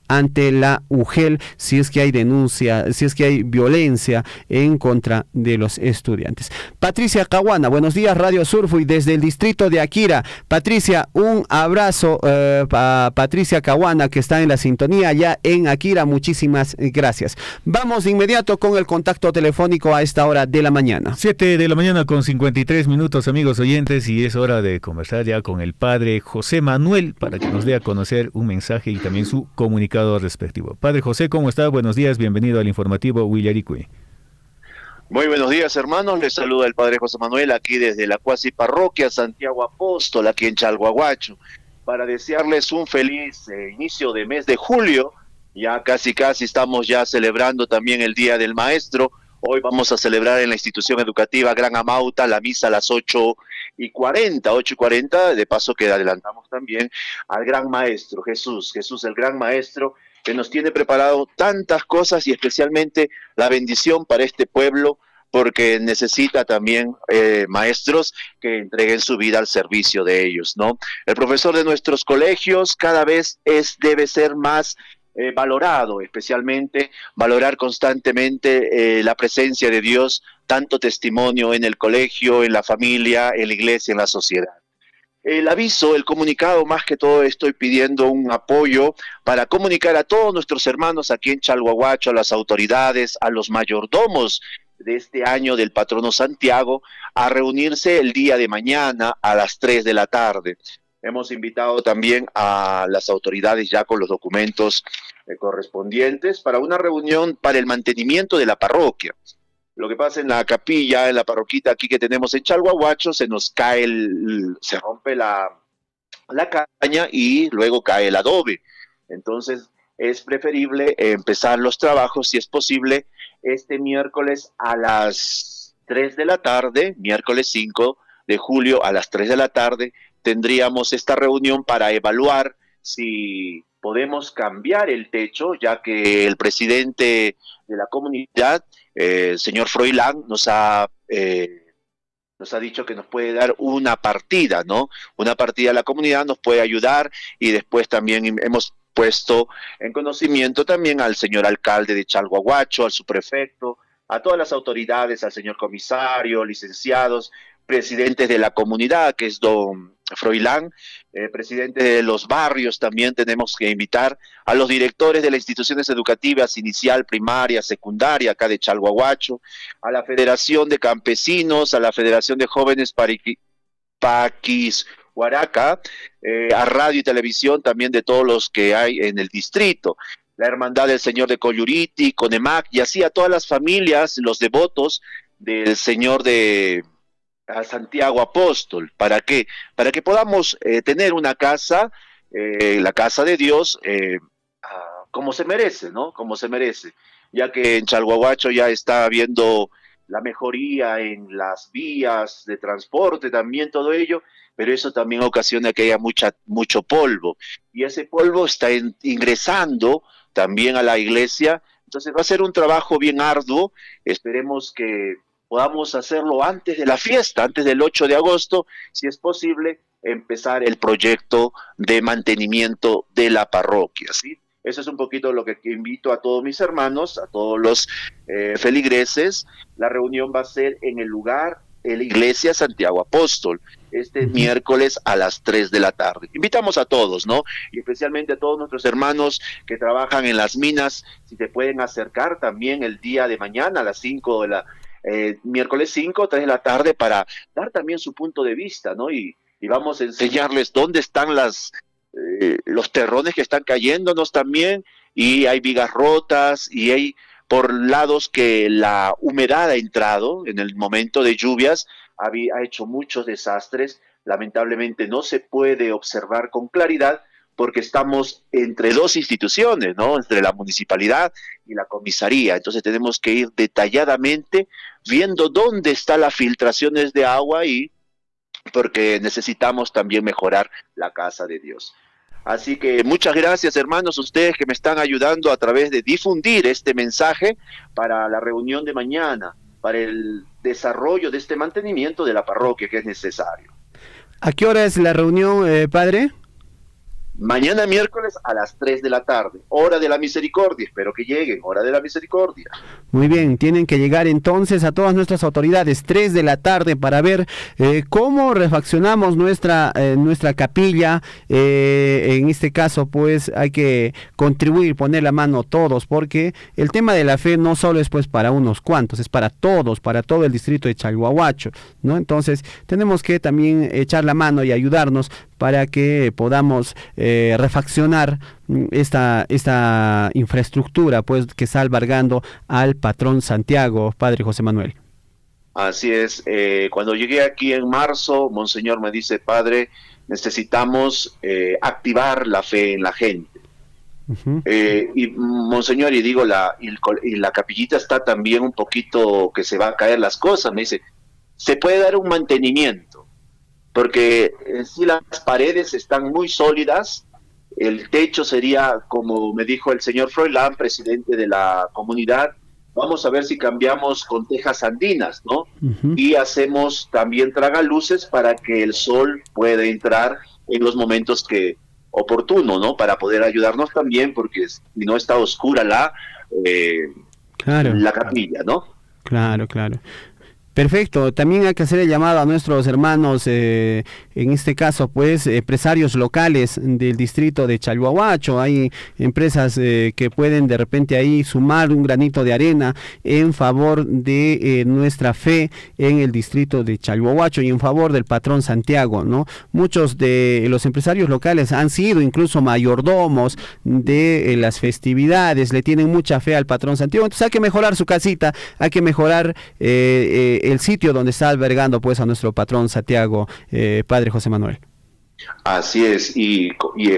ante la UGEL si es que hay denuncia, si es que hay violencia en contra de los estudiantes. Patricia Caguana, buenos días, Radio Surfuy desde el distrito de Akira. Patricia, un abrazo a Patricia Caguana, que está en la sintonía allá en Akira. Muchísimas gracias. Vamos de inmediato con el contacto telefónico a esta hora de la mañana. 7 de la mañana con 53 minutos, amigos oyentes, y es hora de conversar ya con el padre José Manuel para que nos dé a conocer un mensaje y también su comunicado respectivo. Padre José, ¿cómo está? Buenos días, bienvenido al informativo Willaricui. Muy buenos días, hermanos. Les saluda el padre José Manuel aquí desde la cuasi parroquia Santiago Apóstol, aquí en Chalhuahuacho, para desearles un feliz inicio de mes de julio. Ya casi estamos ya celebrando también el Día del Maestro. Hoy vamos a celebrar en la institución educativa Gran Amauta la misa a las 8:40, de paso que adelantamos también al Gran Maestro, Jesús el Gran Maestro, que nos tiene preparado tantas cosas y especialmente la bendición para este pueblo, porque necesita también maestros que entreguen su vida al servicio de ellos, ¿no? El profesor de nuestros colegios cada vez debe ser más valorado, especialmente valorar constantemente la presencia de Dios, tanto testimonio en el colegio, en la familia, en la iglesia, en la sociedad. El aviso, el comunicado, más que todo estoy pidiendo un apoyo para comunicar a todos nuestros hermanos aquí en Chalhuahuacho, a las autoridades, a los mayordomos de este año del patrono Santiago, a reunirse el día de mañana a las 3 de la tarde. Hemos invitado también a las autoridades ya con los documentos correspondientes para una reunión para el mantenimiento de la parroquia. Lo que pasa en la capilla, en la parroquita aquí que tenemos en Chalhuahuacho, se nos cae, se rompe la caña y luego cae el adobe. Entonces es preferible empezar los trabajos, si es posible, este miércoles a las 3 de la tarde, miércoles 5 de julio a las 3 de la tarde, tendríamos esta reunión para evaluar si podemos cambiar el techo, ya que el presidente de la comunidad, señor Froilán, nos ha dicho que nos puede dar una partida, ¿no? Una partida a la comunidad nos puede ayudar, y después también hemos puesto en conocimiento también al señor alcalde de Chalhuahuacho, al subprefecto, a todas las autoridades, al señor comisario, licenciados, presidentes de la comunidad, que es don Froilán, presidente de los barrios. También tenemos que invitar a los directores de las instituciones educativas, inicial, primaria, secundaria, acá de Chalhuahuacho, a la Federación de Campesinos, a la Federación de Jóvenes Paquishuaraca, a radio y televisión también de todos los que hay en el distrito, la Hermandad del Señor de Coyuriti, Conemac, y así a todas las familias, los devotos del Señor de Santiago Apóstol. ¿Para qué? Para que podamos tener una casa, la casa de Dios, como se merece, ¿no? Como se merece, ya que en Chalhuahuacho ya está habiendo la mejoría en las vías de transporte, también todo ello, pero eso también ocasiona que haya mucho polvo, y ese polvo está ingresando también a la iglesia. Entonces va a ser un trabajo bien arduo. Esperemos que podamos hacerlo antes de la fiesta, antes del 8 de agosto, si es posible, empezar el proyecto de mantenimiento de la parroquia, ¿sí? Eso es un poquito lo que invito a todos mis hermanos, a todos los feligreses. La reunión va a ser en el lugar, en la iglesia Santiago Apóstol, este miércoles a las 3 de la tarde. Invitamos a todos, ¿no? Y especialmente a todos nuestros hermanos que trabajan en las minas, si te pueden acercar también el día de mañana a las 5 de la miércoles 5, 3 de la tarde, para dar también su punto de vista, ¿no? Y vamos a enseñarles dónde están los terrones que están cayéndonos también, y hay vigas rotas, y hay por lados que la humedad ha entrado en el momento de lluvias, ha hecho muchos desastres. Lamentablemente no se puede observar con claridad porque estamos entre dos instituciones, ¿no? Entre la municipalidad y la comisaría. Entonces tenemos que ir detalladamente viendo dónde están las filtraciones de agua, y porque necesitamos también mejorar la casa de Dios. Así que muchas gracias, hermanos, ustedes que me están ayudando a través de difundir este mensaje para la reunión de mañana, para el desarrollo de este mantenimiento de la parroquia que es necesario. ¿A qué hora es la reunión, padre? Mañana miércoles a las 3 de la tarde, hora de la misericordia. Espero que lleguen, hora de la misericordia. Muy bien, tienen que llegar entonces a todas nuestras autoridades, 3 de la tarde, para ver cómo refaccionamos nuestra capilla. En este caso, pues, hay que contribuir, poner la mano todos, porque el tema de la fe no solo es pues para unos cuantos, es para todos, para todo el distrito de Chalhuahuacho, ¿no? Entonces, tenemos que también echar la mano y ayudarnos para que podamos refaccionar esta infraestructura, pues, que está albergando al patrón Santiago, padre José Manuel. Así es. Cuando llegué aquí en marzo, Monseñor me dice: padre, necesitamos activar la fe en la gente. Y Monseñor, y digo, y la capillita está también un poquito que se va a caer las cosas. Me dice: se puede dar un mantenimiento, porque en sí las paredes están muy sólidas. El techo sería, como me dijo el señor Froilán, presidente de la comunidad, vamos a ver si cambiamos con tejas andinas, ¿no? Y hacemos también tragaluces para que el sol pueda entrar en los momentos oportunos, ¿no? Para poder ayudarnos también, porque si no está oscura la capilla, ¿no? Claro. Perfecto, también hay que hacer el llamado a nuestros hermanos, en este caso, pues, empresarios locales del distrito de Chalhuahuacho. Hay empresas que pueden de repente ahí sumar un granito de arena en favor de nuestra fe en el distrito de Chalhuahuacho y en favor del patrón Santiago, ¿no? Muchos de los empresarios locales han sido incluso mayordomos de las festividades, le tienen mucha fe al patrón Santiago. Entonces hay que mejorar su casita, hay que mejorar el sitio donde está albergando pues a nuestro patrón Santiago, padre José Manuel. Así es, y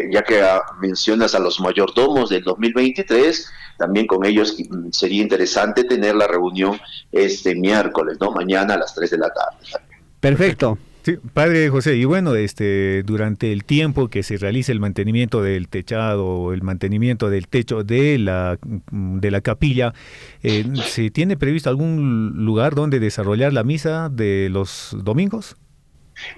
ya que mencionas a los mayordomos del 2023, también con ellos sería interesante tener la reunión este miércoles, ¿no? Mañana a las 3 de la tarde. Perfecto. Sí, padre José, y bueno, durante el tiempo que se realice el mantenimiento del techado o el mantenimiento del techo de la capilla, ¿se tiene previsto algún lugar donde desarrollar la misa de los domingos?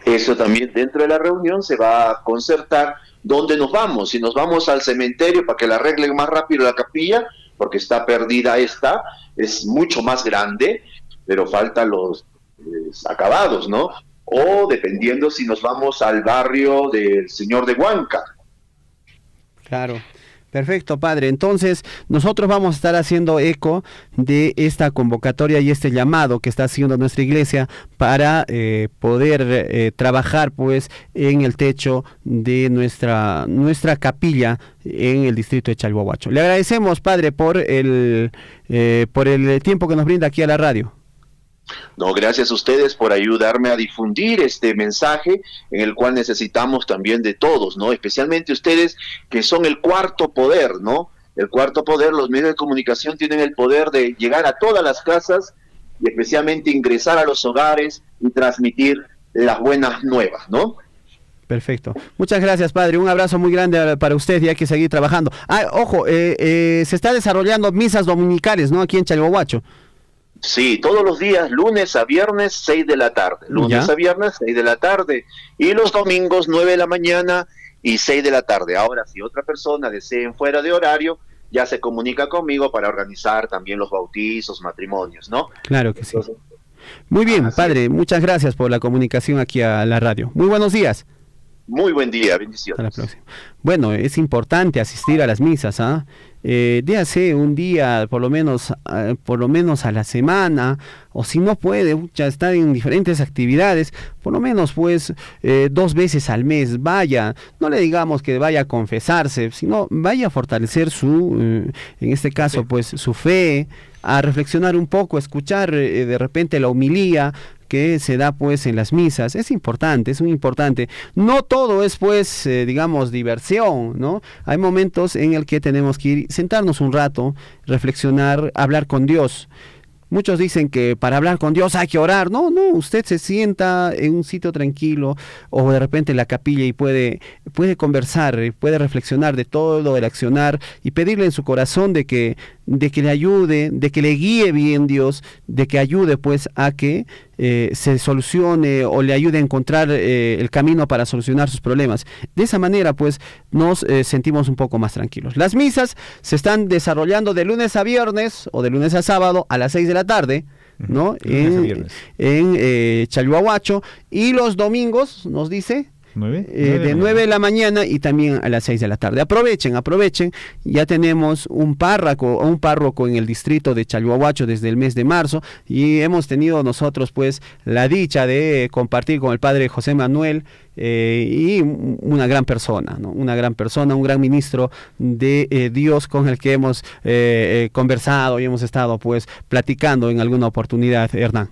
Eso también dentro de la reunión se va a concertar dónde nos vamos. Si nos vamos al cementerio para que la arreglen más rápido la capilla, porque está perdida es mucho más grande, pero faltan los acabados, ¿no? O dependiendo si nos vamos al barrio del Señor de Huanca. Claro. Perfecto, padre. Entonces, nosotros vamos a estar haciendo eco de esta convocatoria y este llamado que está haciendo nuestra iglesia para poder trabajar, pues, en el techo de nuestra capilla en el distrito de Chalhuahuacho. Le agradecemos, padre, por el tiempo que nos brinda aquí a la radio. No, gracias a ustedes por ayudarme a difundir este mensaje en el cual necesitamos también de todos, ¿no? Especialmente ustedes que son el cuarto poder, ¿no? El cuarto poder, los medios de comunicación tienen el poder de llegar a todas las casas y especialmente ingresar a los hogares y transmitir las buenas nuevas, ¿no? Perfecto. Muchas gracias, padre. Un abrazo muy grande para usted y hay que seguir trabajando. Ojo, se está desarrollando misas dominicales, ¿no? Aquí en Chalhuahuacho. Sí, todos los días, lunes a viernes, 6 de la tarde. Lunes a viernes, 6 de la tarde. Y los domingos, 9 de la mañana y 6 de la tarde. Ahora, si otra persona desea fuera de horario, ya se comunica conmigo para organizar también los bautizos, matrimonios, ¿no? Claro que sí. Muy bien, padre. Muchas gracias por la comunicación aquí a la radio. Muy buenos días. Muy buen día, bendiciones. Hasta la próxima. Bueno, es importante asistir a las misas, ¿ah? Déjase un día, por lo menos a la semana, o si no puede, ya estar en diferentes actividades, por lo menos pues 2 veces al mes, vaya, no le digamos que vaya a confesarse, sino vaya a fortalecer en este caso pues su fe, a reflexionar un poco, escuchar de repente la homilía que se da pues en las misas. Es importante, es muy importante. No todo es pues digamos diversión, ¿no? Hay momentos en el que tenemos que ir, sentarnos un rato, reflexionar, hablar con Dios. Muchos dicen que para hablar con Dios hay que orar. No, usted se sienta en un sitio tranquilo o de repente en la capilla y puede conversar, puede reflexionar de todo el accionar y pedirle en su corazón de que le ayude, de que le guíe bien Dios, de que ayude pues a que se solucione o le ayude a encontrar el camino para solucionar sus problemas. De esa manera pues nos sentimos un poco más tranquilos. Las misas se están desarrollando de lunes a viernes o de lunes a sábado a las 6 de la tarde, ¿no? En Chalhuahuacho, y los domingos nos dice de 9 de la mañana y también a las 6 de la tarde. Aprovechen, ya tenemos un párroco en el distrito de Chalhuahuacho desde el mes de marzo y hemos tenido nosotros pues la dicha de compartir con el padre José Manuel y una gran persona, ¿no? Una gran persona, un gran ministro de Dios con el que hemos conversado y hemos estado pues platicando en alguna oportunidad, Hernán.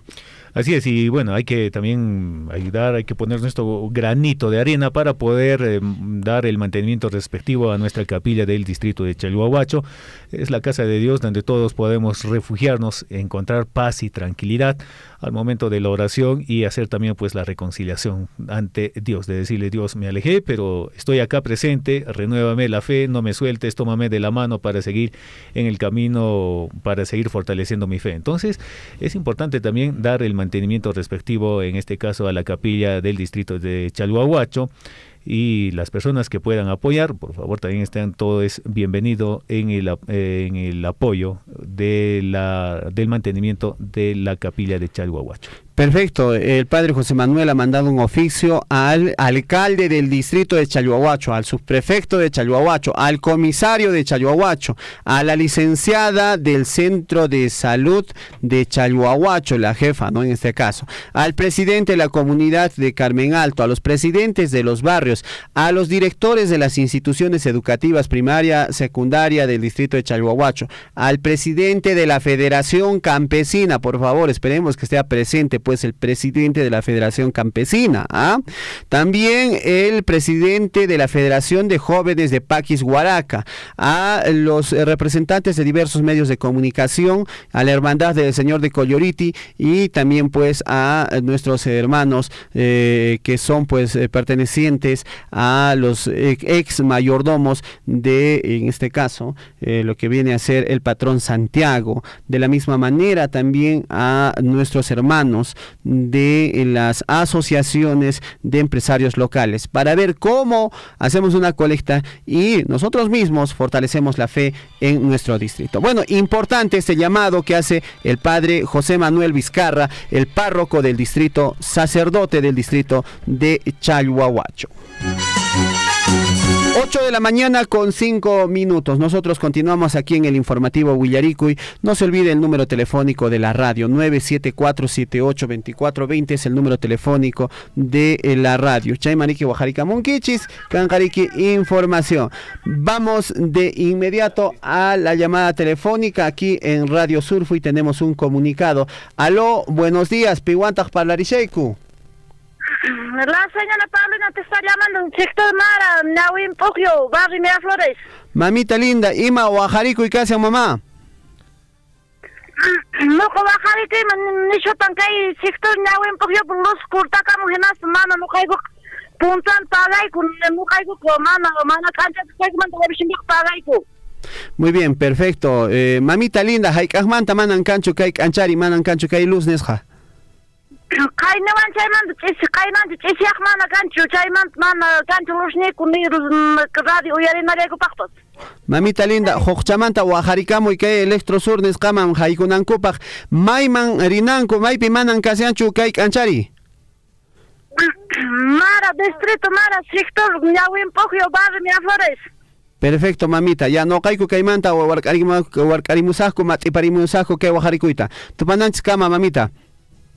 Así es, y bueno, hay que también ayudar, hay que poner nuestro granito de arena para poder dar el mantenimiento respectivo a nuestra capilla del distrito de Chalhuahuacho. Es la casa de Dios donde todos podemos refugiarnos, encontrar paz y tranquilidad al momento de la oración y hacer también pues la reconciliación ante Dios, de decirle: Dios, me alejé, pero estoy acá presente, renuévame la fe, no me sueltes, tómame de la mano para seguir en el camino, para seguir fortaleciendo mi fe. Entonces, es importante también dar el mantenimiento respectivo, en este caso a la capilla del distrito de Chalhuahuacho, y las personas que puedan apoyar, por favor, también están todos bienvenidos en el apoyo del mantenimiento de la capilla de Chalhuahuacho. Perfecto, el padre José Manuel ha mandado un oficio al alcalde del distrito de Chalhuahuacho, al subprefecto de Chalhuahuacho, al comisario de Chalhuahuacho, a la licenciada del centro de salud de Chalhuahuacho, la jefa, ¿no? En este caso, al presidente de la comunidad de Carmen Alto, a los presidentes de los barrios, a los directores de las instituciones educativas primaria, secundaria del distrito de Chalhuahuacho, al presidente de la Federación Campesina, por favor, esperemos que esté presente pues pues el presidente de la Federación Campesina, ¿ah? También el presidente de la Federación de Jóvenes de Paquis Huaraca, a los representantes de diversos medios de comunicación, a la Hermandad del Señor de Coyoriti y también pues a nuestros hermanos que son pues pertenecientes a los ex mayordomos de, en este caso, lo que viene a ser el patrón Santiago. De la misma manera también a nuestros hermanos de las asociaciones de empresarios locales, para ver cómo hacemos una colecta y nosotros mismos fortalecemos la fe en nuestro distrito. Bueno, importante este llamado que hace el padre José Manuel Vizcarra, el párroco del distrito, sacerdote del distrito de Chalhuahuacho. 8 de la mañana con 5 minutos. Nosotros continuamos aquí en el informativo Huillaricuy. No se olvide el número telefónico de la radio, 974782420 es el número telefónico de la radio. Chaymaniki Oaxaca Monquichis, Cancariki Información. Vamos de inmediato a la llamada telefónica aquí en Radio Surfo y tenemos un comunicado. Aló, buenos días, Pihuantaj Parlariseiku. La señora Paulina te está llamando en sector Mara, Nahuin Pogio, barrio Miraflores. Mamita linda, Ima Oaxarico y casa mamá. No Oaxarico, ni yo tan que sector Nahuin Pogio, los curtaca mujeres, mano, no caigo puntan pagaico, no caigo con mano, cancha, te caigo mando de bishimik pagaico. Muy bien, perfecto. Mamita linda, haikahmanta manan cancho kai anchari manan cancho kai luz nesja. Kaynawan chayman chisiaq mana kanchu chayman mana kanchu lushniku ni radio uyarinarayku paqpas. Mamita linda, hoqchamanta Oaxarikamuy kay Electrosur nisqaman haykunankupaq mayman rinanku maypi manan kasianchu kay k'anchari. Mara distrito Mara sector Ñawin Pogio barrio Miraflores. Perfecto, mamita. Ya no kayku kaymanta warkarimusaqku mat'iparimusaqku kay Oaxarikuyta. Tupananchis kama, mamita.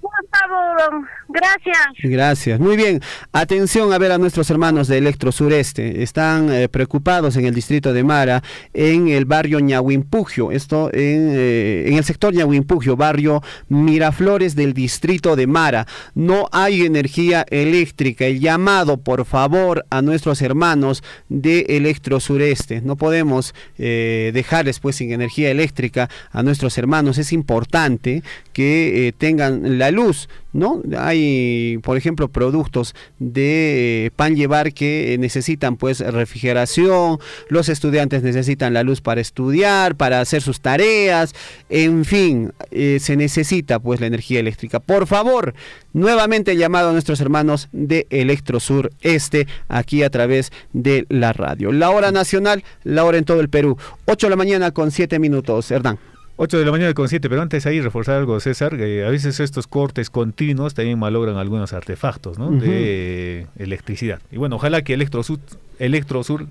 Por favor, gracias. Gracias. Muy bien. Atención a ver a nuestros hermanos de Electro Sureste. Están preocupados en el distrito de Mara, en el barrio Ñahuimpugio. Esto en el sector Ñahuimpugio, barrio Miraflores del distrito de Mara. No hay energía eléctrica. El llamado, por favor, a nuestros hermanos de Electro Sureste. No podemos dejarles pues sin energía eléctrica a nuestros hermanos. Es importante que tengan la luz, ¿no? Hay, por ejemplo, productos de pan llevar que necesitan pues refrigeración, los estudiantes necesitan la luz para estudiar, para hacer sus tareas, en fin, se necesita pues la energía eléctrica. Por favor, nuevamente llamado a nuestros hermanos de Electrosur Este, aquí a través de la radio. La hora nacional, la hora en todo el Perú, 8 de la mañana con 7 minutos, Hernán. 8 de la mañana con 7, pero antes ahí reforzar algo, César, que a veces estos cortes continuos también malogran algunos artefactos, ¿no? De electricidad. Y bueno, ojalá que Electrosur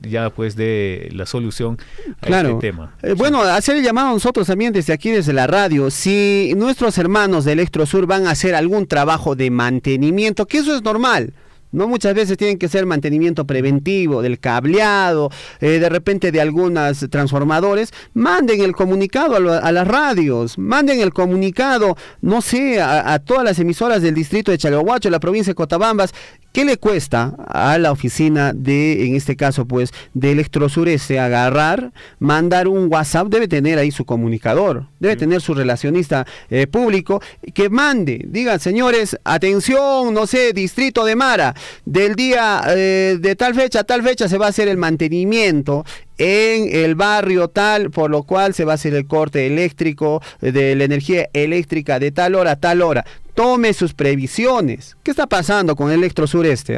ya pues dé la solución a este tema. Bueno, hacer el llamado a nosotros también desde aquí, desde la radio, si nuestros hermanos de Electrosur van a hacer algún trabajo de mantenimiento, que eso es normal. No, muchas veces tienen que ser mantenimiento preventivo del cableado, de repente de algunos transformadores. Manden el comunicado a las radios, manden el comunicado, no sé, a todas las emisoras del distrito de Chalhuahuacho, la provincia de Cotabambas. ¿Qué le cuesta a la oficina de, en este caso, pues, de Electrosureste agarrar, mandar un WhatsApp? Debe tener ahí su comunicador, debe tener su relacionista público, que mande, digan, señores, atención, no sé, distrito de Mara, del día de tal fecha a tal fecha se va a hacer el mantenimiento en el barrio tal, por lo cual se va a hacer el corte eléctrico de la energía eléctrica de tal hora a tal hora. Tome sus previsiones. ¿Qué está pasando con Electrosureste?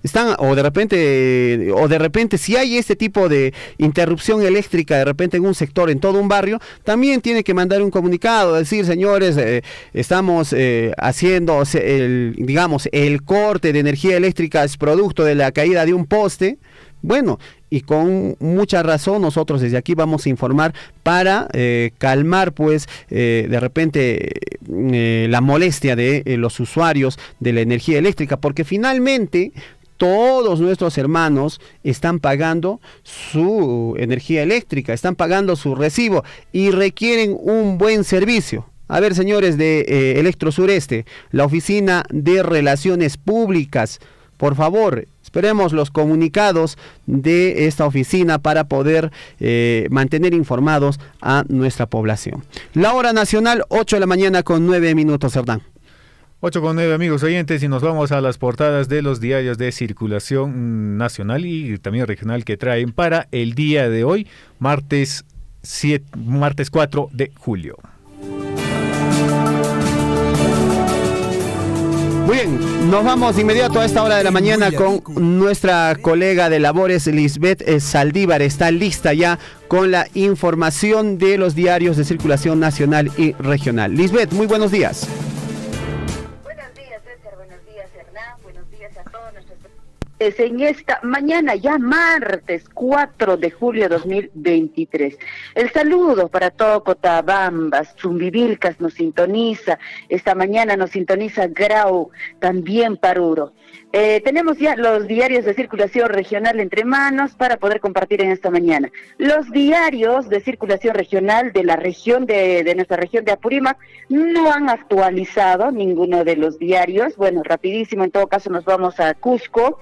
Están, o de repente si hay este tipo de interrupción eléctrica de repente en un sector, en todo un barrio, también tiene que mandar un comunicado, decir, señores, estamos haciendo el corte de energía eléctrica es producto de la caída de un poste. Bueno, y con mucha razón nosotros desde aquí vamos a informar para calmar pues de repente la molestia de los usuarios de la energía eléctrica, porque finalmente todos nuestros hermanos están pagando su energía eléctrica, están pagando su recibo y requieren un buen servicio. A ver, señores de Electro Sureste, la Oficina de Relaciones Públicas, por favor, esperemos los comunicados de esta oficina para poder mantener informados a nuestra población. La hora nacional, 8 de la mañana con 9 minutos, Hernán. 8:09, amigos oyentes, y nos vamos a las portadas de los diarios de circulación nacional y también regional que traen para el día de hoy, martes 4 de julio. Muy bien, nos vamos de inmediato a esta hora de la mañana con nuestra colega de labores, Lisbeth Saldívar. Está lista ya con la información de los diarios de circulación nacional y regional. Lisbeth, muy buenos días. En esta mañana, ya martes 4 de julio 2023. El saludo para todo Cotabambas, Chumbivilcas nos sintoniza, esta mañana nos sintoniza Grau, también Paruro. Tenemos ya los diarios de circulación regional entre manos para poder compartir en esta mañana. Los diarios de circulación regional de la región de nuestra región de Apurímac no han actualizado ninguno de los diarios. Bueno, rapidísimo, en todo caso nos vamos a Cusco,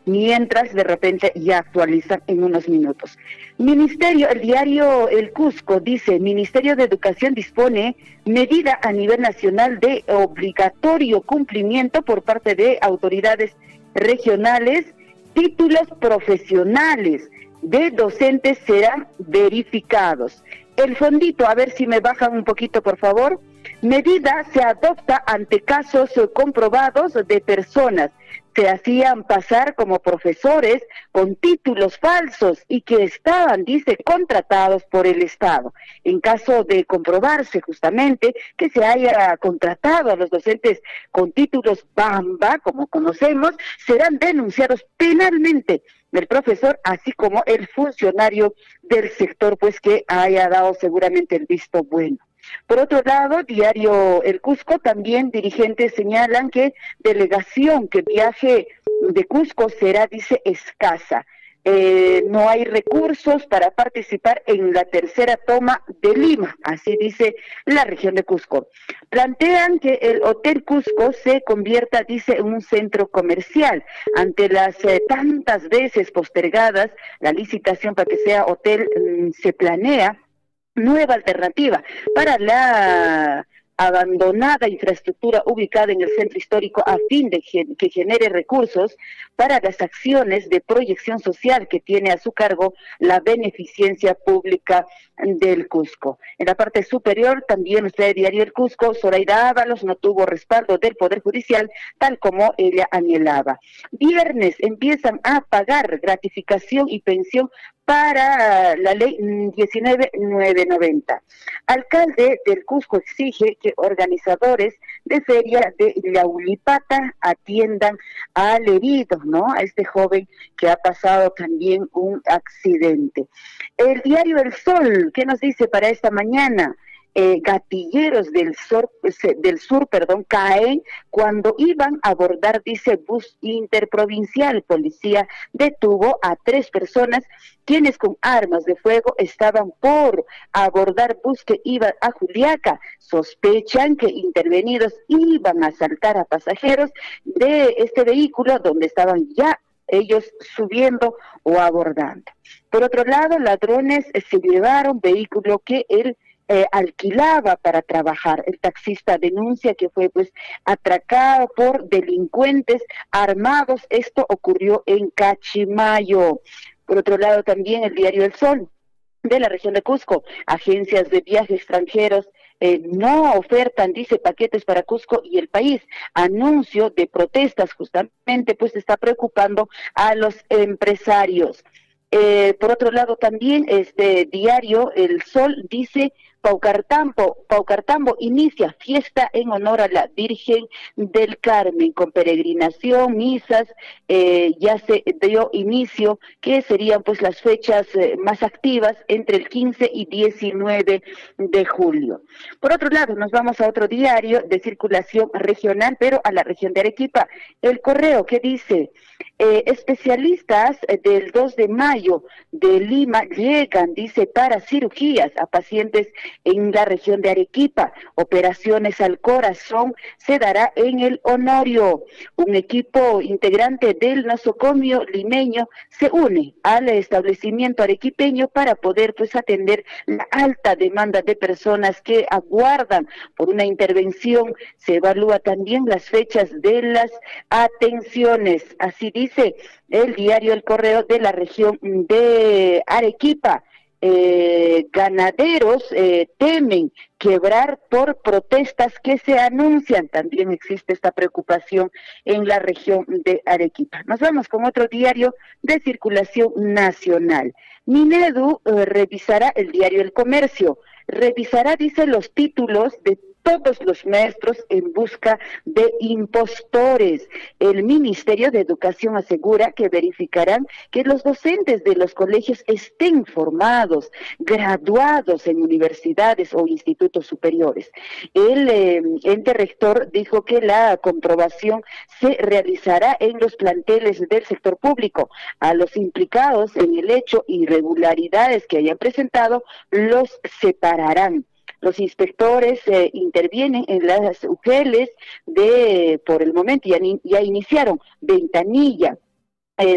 mientras de repente ya actualizan en unos minutos. El diario El Cusco dice, Ministerio de Educación dispone medida a nivel nacional de obligatorio cumplimiento por parte de autoridades regionales, títulos profesionales de docentes serán verificados. El fondito, a ver si me bajan un poquito, por favor. Medida se adopta ante casos comprobados de personas se hacían pasar como profesores con títulos falsos y que estaban, dice, contratados por el Estado. En caso de comprobarse justamente que se haya contratado a los docentes con títulos bamba, como conocemos, serán denunciados penalmente el profesor, así como el funcionario del sector, pues que haya dado seguramente el visto bueno. Por otro lado, diario El Cusco, también dirigentes señalan que delegación que viaje de Cusco será, dice, escasa. No hay recursos para participar en la tercera toma de Lima, así dice la región de Cusco. Plantean que el Hotel Cusco se convierta, dice, en un centro comercial. Ante las tantas veces postergadas la licitación para que sea hotel, se planea nueva alternativa para la abandonada infraestructura ubicada en el centro histórico a fin de que genere recursos para las acciones de proyección social que tiene a su cargo la beneficencia pública del Cusco. En la parte superior también usted diario El Cusco, Zoraida Ábalos no tuvo respaldo del Poder Judicial tal como ella anhelaba. Viernes empiezan a pagar gratificación y pensión para la ley 19.990. Alcalde del Cusco exige que organizadores de feria de Yaulipata atiendan al herido, ¿no? A este joven que ha pasado también un accidente. El diario El Sol, ¿qué nos dice para esta mañana? Gatilleros del sur, caen cuando iban a abordar, dice, bus interprovincial. Policía detuvo a 3 personas quienes con armas de fuego estaban por abordar bus que iba a Juliaca. Sospechan que intervenidos iban a asaltar a pasajeros de este vehículo donde estaban ya ellos subiendo o abordando. Por otro lado, ladrones se llevaron vehículo que él alquilaba para trabajar. El taxista denuncia que fue pues atracado por delincuentes armados. Esto ocurrió en Cachimayo. Por otro lado, también el diario El Sol de la región de Cusco, agencias de viaje extranjeros no ofertan, dice, paquetes para Cusco y el país. Anuncio de protestas justamente pues está preocupando a los empresarios. Por otro lado también este diario El Sol dice Paucartambo inicia fiesta en honor a la Virgen del Carmen con peregrinación, misas, ya se dio inicio que serían pues las fechas más activas entre el 15 y 19 de julio. Por otro lado, nos vamos a otro diario de circulación regional, pero a la región de Arequipa. El Correo, que dice, especialistas del 2 de mayo de Lima llegan, dice, para cirugías a pacientes en la región de Arequipa. Operaciones al corazón se dará en el Honorio. Un equipo integrante del nosocomio limeño se une al establecimiento arequipeño para poder pues atender la alta demanda de personas que aguardan por una intervención. Se evalúa también las fechas de las atenciones. Así dice el diario El Correo de la región de Arequipa. Ganaderos temen quebrar por protestas que se anuncian. También existe esta preocupación en la región de Arequipa. Nos vamos con otro diario de circulación nacional. Minedu revisará el diario El Comercio. Revisará, dice, los títulos de todos los maestros en busca de impostores. El Ministerio de Educación asegura que verificarán que los docentes de los colegios estén formados, graduados en universidades o institutos superiores. El ente rector dijo que la comprobación se realizará en los planteles del sector público. A los implicados en el hecho irregularidades que hayan presentado, los separarán. Los inspectores intervienen en las UGELs por el momento ya iniciaron Ventanilla,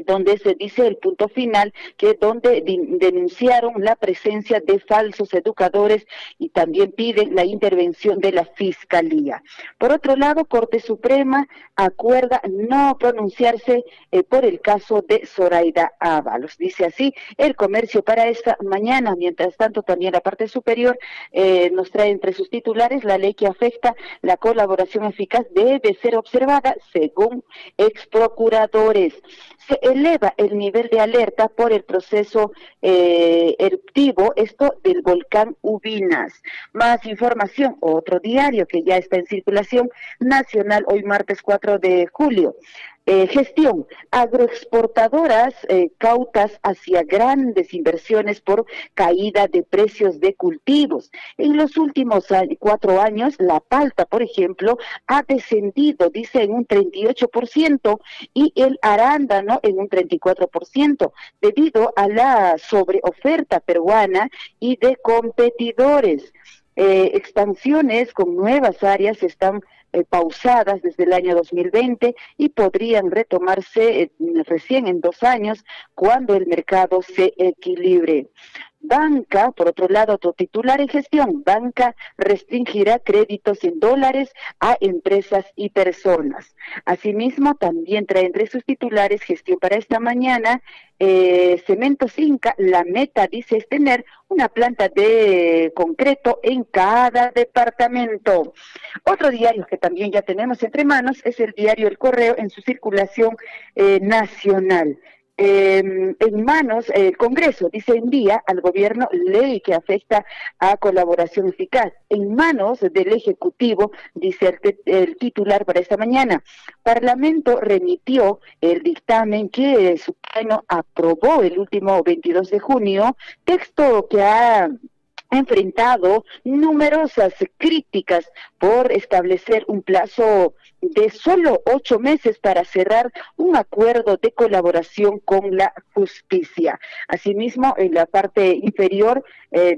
donde se dice el punto final, que donde denunciaron la presencia de falsos educadores y también piden la intervención de la Fiscalía. Por otro lado, Corte Suprema acuerda no pronunciarse por el caso de Zoraida Ábalos. Dice así El Comercio para esta mañana. Mientras tanto, también la parte superior nos trae entre sus titulares: la ley que afecta la colaboración eficaz debe ser observada según exprocuradores. Se eleva el nivel de alerta por el proceso eruptivo, esto del volcán Ubinas. Más información, otro diario que ya está en circulación nacional hoy martes 4 de julio. Gestión, agroexportadoras cautas hacia grandes inversiones por caída de precios de cultivos. En los últimos 4 años, la palta, por ejemplo, ha descendido, dice, en un 38% y el arándano en un 34%, debido a la sobreoferta peruana y de competidores. Expansiones con nuevas áreas están pausadas desde el año 2020 y podrían retomarse recién en 2 años cuando el mercado se equilibre. Banca, por otro lado, otro titular en gestión, Banca restringirá créditos en dólares a empresas y personas. Asimismo, también trae entre sus titulares gestión para esta mañana, Cementos Inca, la meta, dice, es tener una planta de concreto en cada departamento. Otro diario que también ya tenemos entre manos es el diario El Correo en su circulación nacional. En manos, el Congreso, dice, envía al gobierno ley que afecta a colaboración eficaz. En manos del Ejecutivo, dice el titular para esta mañana. Parlamento remitió el dictamen que su pleno aprobó el último 22 de junio, texto que ha enfrentado numerosas críticas por establecer un plazo de solo 8 meses para cerrar un acuerdo de colaboración con la justicia. Asimismo, en la parte inferior,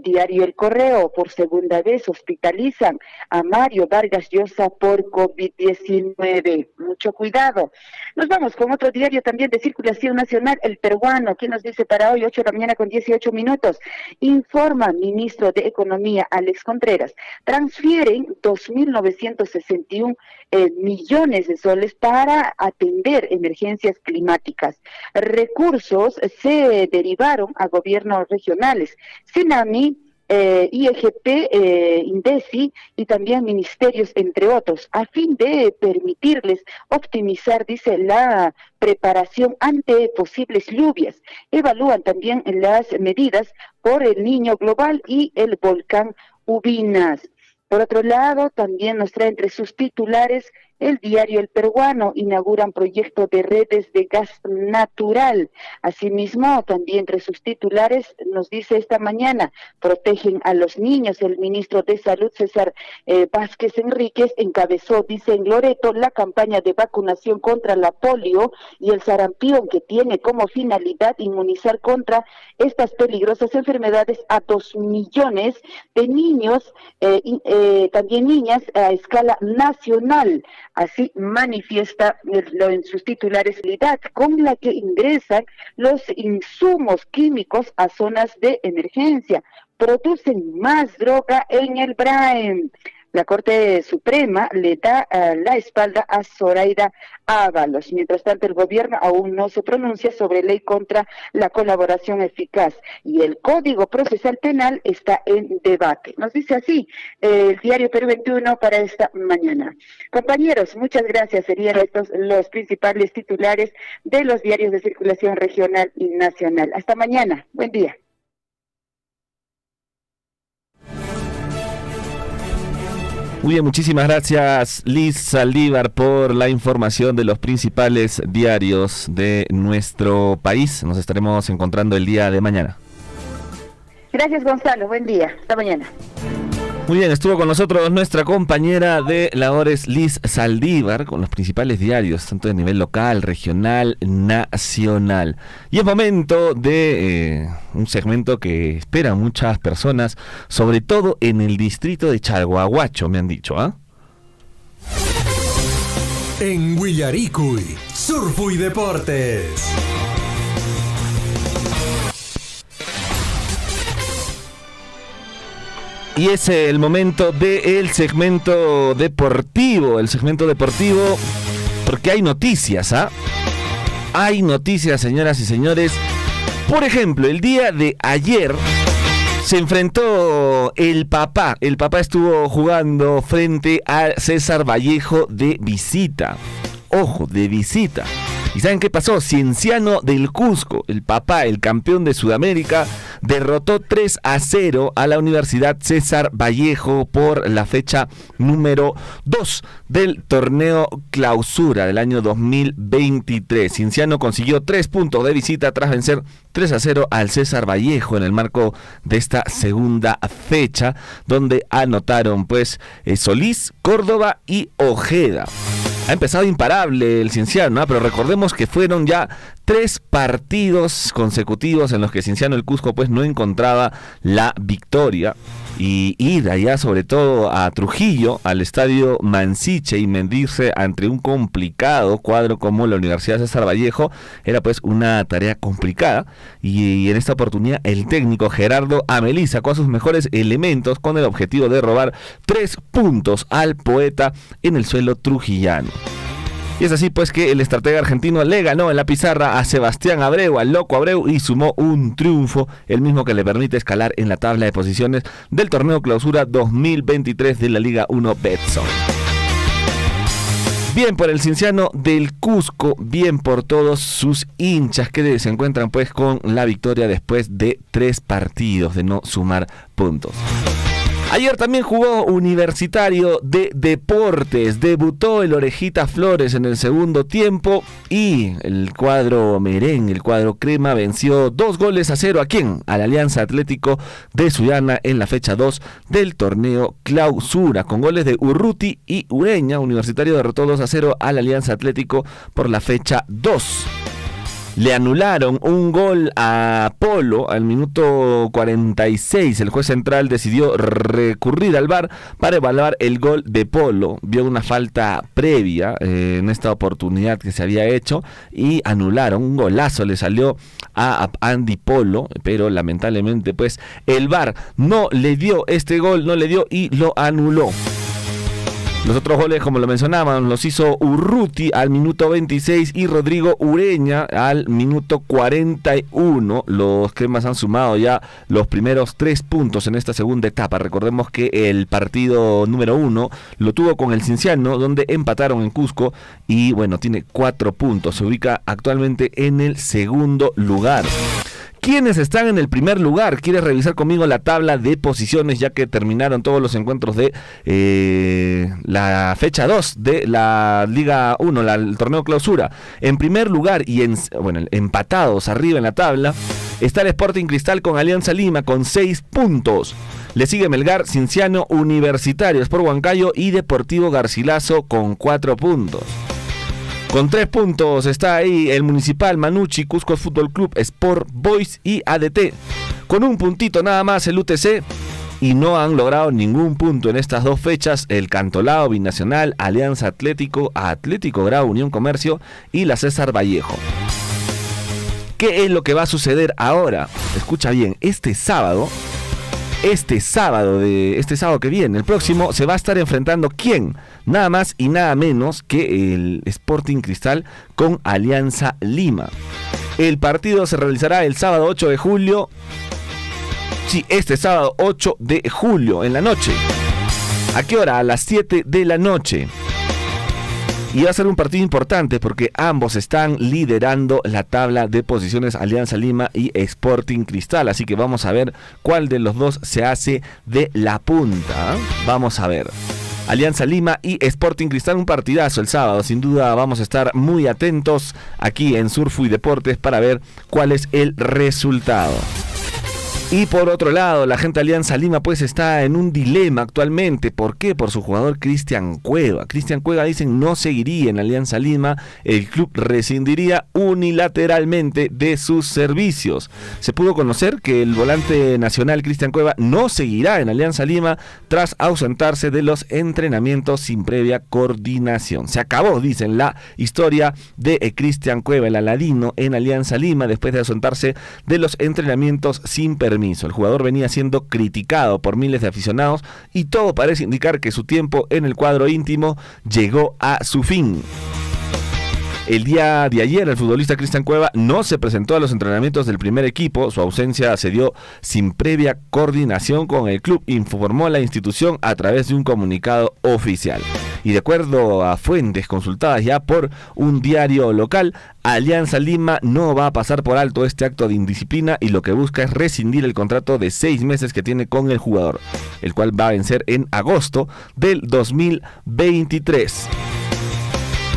diario El Correo, por segunda vez hospitalizan a Mario Vargas Llosa por COVID-19. Mucho cuidado. Nos vamos con otro diario también de circulación nacional, El Peruano. ¿Qué nos dice para hoy? 8 de la mañana con 18 minutos. Informa ministro de Economía, Alex Contreras. Transfieren 2.961 millones de soles para atender emergencias climáticas. Recursos se derivaron a gobiernos regionales, Senami, IEGP, INDECI y también ministerios, entre otros, a fin de permitirles optimizar, dice, la preparación ante posibles lluvias. Evalúan también las medidas por el Niño global y el volcán Ubinas. Por otro lado, también nos trae entre sus titulares el diario El Peruano, inauguran proyecto de redes de gas natural. Asimismo, también entre sus titulares nos dice esta mañana, protegen a los niños. El ministro de Salud, César Vázquez Enríquez, encabezó, dice en Loreto, la campaña de vacunación contra la polio y el sarampión, que tiene como finalidad inmunizar contra estas peligrosas enfermedades a 2 millones de niños, también niñas, a escala nacional. Así manifiesta en sus titulares, con la que ingresan los insumos químicos a zonas de emergencia. Producen más droga en el Braem. La Corte Suprema le da la espalda a Zoraida Ábalos. Mientras tanto, el gobierno aún no se pronuncia sobre ley contra la colaboración eficaz. Y el Código Procesal Penal está en debate. Nos dice así el diario Perú 21 para esta mañana. Compañeros, muchas gracias. Serían estos los principales titulares de los diarios de circulación regional y nacional. Hasta mañana. Buen día. Muy bien, muchísimas gracias Liz Saldívar por la información de los principales diarios de nuestro país. Nos estaremos encontrando el día de mañana. Gracias, Gonzalo. Buen día. Hasta mañana. Muy bien, estuvo con nosotros nuestra compañera de labores Liz Saldívar con los principales diarios, tanto de nivel local, regional, nacional. Y es momento de un segmento que esperan muchas personas, sobre todo en el distrito de Chalhuahuacho, me han dicho, ¿ah? En Huillaricuy, Surfu y Deportes. Y es el momento del segmento deportivo, porque hay noticias, ¿ah? Hay noticias, señoras y señores. Por ejemplo, el día de ayer se enfrentó el papá. El papá estuvo jugando frente a César Vallejo de visita. Ojo, de visita. ¿Y saben qué pasó? Cienciano del Cusco, el papá, el campeón de Sudamérica, derrotó 3-0 a la Universidad César Vallejo por la fecha número 2 del torneo clausura del año 2023. Cienciano consiguió 3 puntos de visita tras vencer 3-0 al César Vallejo en el marco de esta segunda fecha, donde anotaron Solís, Córdoba y Ojeda. Ha empezado imparable el Cienciano, ¿no? Pero recordemos que fueron ya 3 partidos consecutivos en los que Cienciano del Cusco no encontraba la victoria, y ir allá sobre todo a Trujillo, al estadio Mansiche, y medirse ante un complicado cuadro como la Universidad César Vallejo era una tarea complicada, y en esta oportunidad el técnico Gerardo Amelí sacó a sus mejores elementos con el objetivo de robar 3 puntos al poeta en el suelo trujillano. Y es así que el estratega argentino le ganó en la pizarra a Sebastián Abreu, al Loco Abreu, y sumó un triunfo, el mismo que le permite escalar en la tabla de posiciones del torneo clausura 2023 de la Liga 1 Betson. Bien por el Cienciano del Cusco, bien por todos sus hinchas que se encuentran con la victoria después de 3 partidos de no sumar puntos. Ayer también jugó Universitario de Deportes, debutó el Orejita Flores en el segundo tiempo y el cuadro merengue, el cuadro crema, venció 2-0. ¿A quién? Al Alianza Atlético de Sullana en la fecha 2 del torneo clausura, con goles de Urruti y Ureña. Universitario derrotó 2-0 al Alianza Atlético por la fecha 2. Le anularon un gol a Polo al minuto 46. El juez central decidió recurrir al VAR para evaluar el gol de Polo. Vio una falta previa en esta oportunidad que se había hecho y anularon. Un golazo le salió a Andy Polo, pero lamentablemente el VAR no le dio este gol, y lo anuló. Los otros goles, como lo mencionaban, los hizo Urruti al minuto 26 y Rodrigo Ureña al minuto 41. Los cremas han sumado ya los primeros 3 puntos en esta segunda etapa. Recordemos que el partido número 1 lo tuvo con el Cienciano, donde empataron en Cusco y tiene 4 puntos. Se ubica actualmente en el segundo lugar. ¿Quiénes están en el primer lugar? ¿Quieres revisar conmigo la tabla de posiciones ya que terminaron todos los encuentros de la fecha 2 de la Liga 1, el torneo clausura? En primer lugar y empatados arriba en la tabla está el Sporting Cristal con Alianza Lima con 6 puntos. Le sigue Melgar, Cienciano, Universitario, Sport Huancayo y Deportivo Garcilaso con 4 puntos. Con 3 puntos está ahí el Municipal, Manucci, Cusco Fútbol Club, Sport Boys y ADT. Con un puntito nada más el UTC. Y no han logrado ningún punto en estas 2 fechas el Cantolao, Binacional, Alianza Atlético, Atlético Grau, Unión Comercio y la César Vallejo. ¿Qué es lo que va a suceder ahora? Escucha bien, este sábado que viene, el próximo, se va a estar enfrentando ¿quién? Nada más y nada menos que el Sporting Cristal con Alianza Lima. El partido se realizará el sábado 8 de julio. Sí, este sábado 8 de julio en la noche. ¿A qué hora? A las 7 de la noche. Y va a ser un partido importante porque ambos están liderando la tabla de posiciones, Alianza Lima y Sporting Cristal. Así que vamos a ver cuál de los dos se hace de la punta. Vamos a ver. Alianza Lima y Sporting Cristal, un partidazo el sábado. Sin duda vamos a estar muy atentos aquí en Surfu y Deportes para ver cuál es el resultado. Y por otro lado, la gente de Alianza Lima pues está en un dilema actualmente. ¿Por qué? Por su jugador Cristian Cueva. Cristian Cueva, dicen, no seguiría en Alianza Lima. El club rescindiría unilateralmente de sus servicios. Se pudo conocer que el volante nacional Cristian Cueva no seguirá en Alianza Lima tras ausentarse de los entrenamientos sin previa coordinación. Se acabó, dicen, la historia de Cristian Cueva, el aladino, en Alianza Lima después de ausentarse de los entrenamientos sin permiso. El jugador venía siendo criticado por miles de aficionados y todo parece indicar que su tiempo en el cuadro íntimo llegó a su fin. El día de ayer el futbolista Cristian Cueva no se presentó a los entrenamientos del primer equipo. Su ausencia se dio sin previa coordinación con el club, informó la institución a través de un comunicado oficial. Y de acuerdo a fuentes consultadas ya por un diario local, Alianza Lima no va a pasar por alto este acto de indisciplina y lo que busca es rescindir el contrato de 6 meses que tiene con el jugador, el cual va a vencer en agosto del 2023.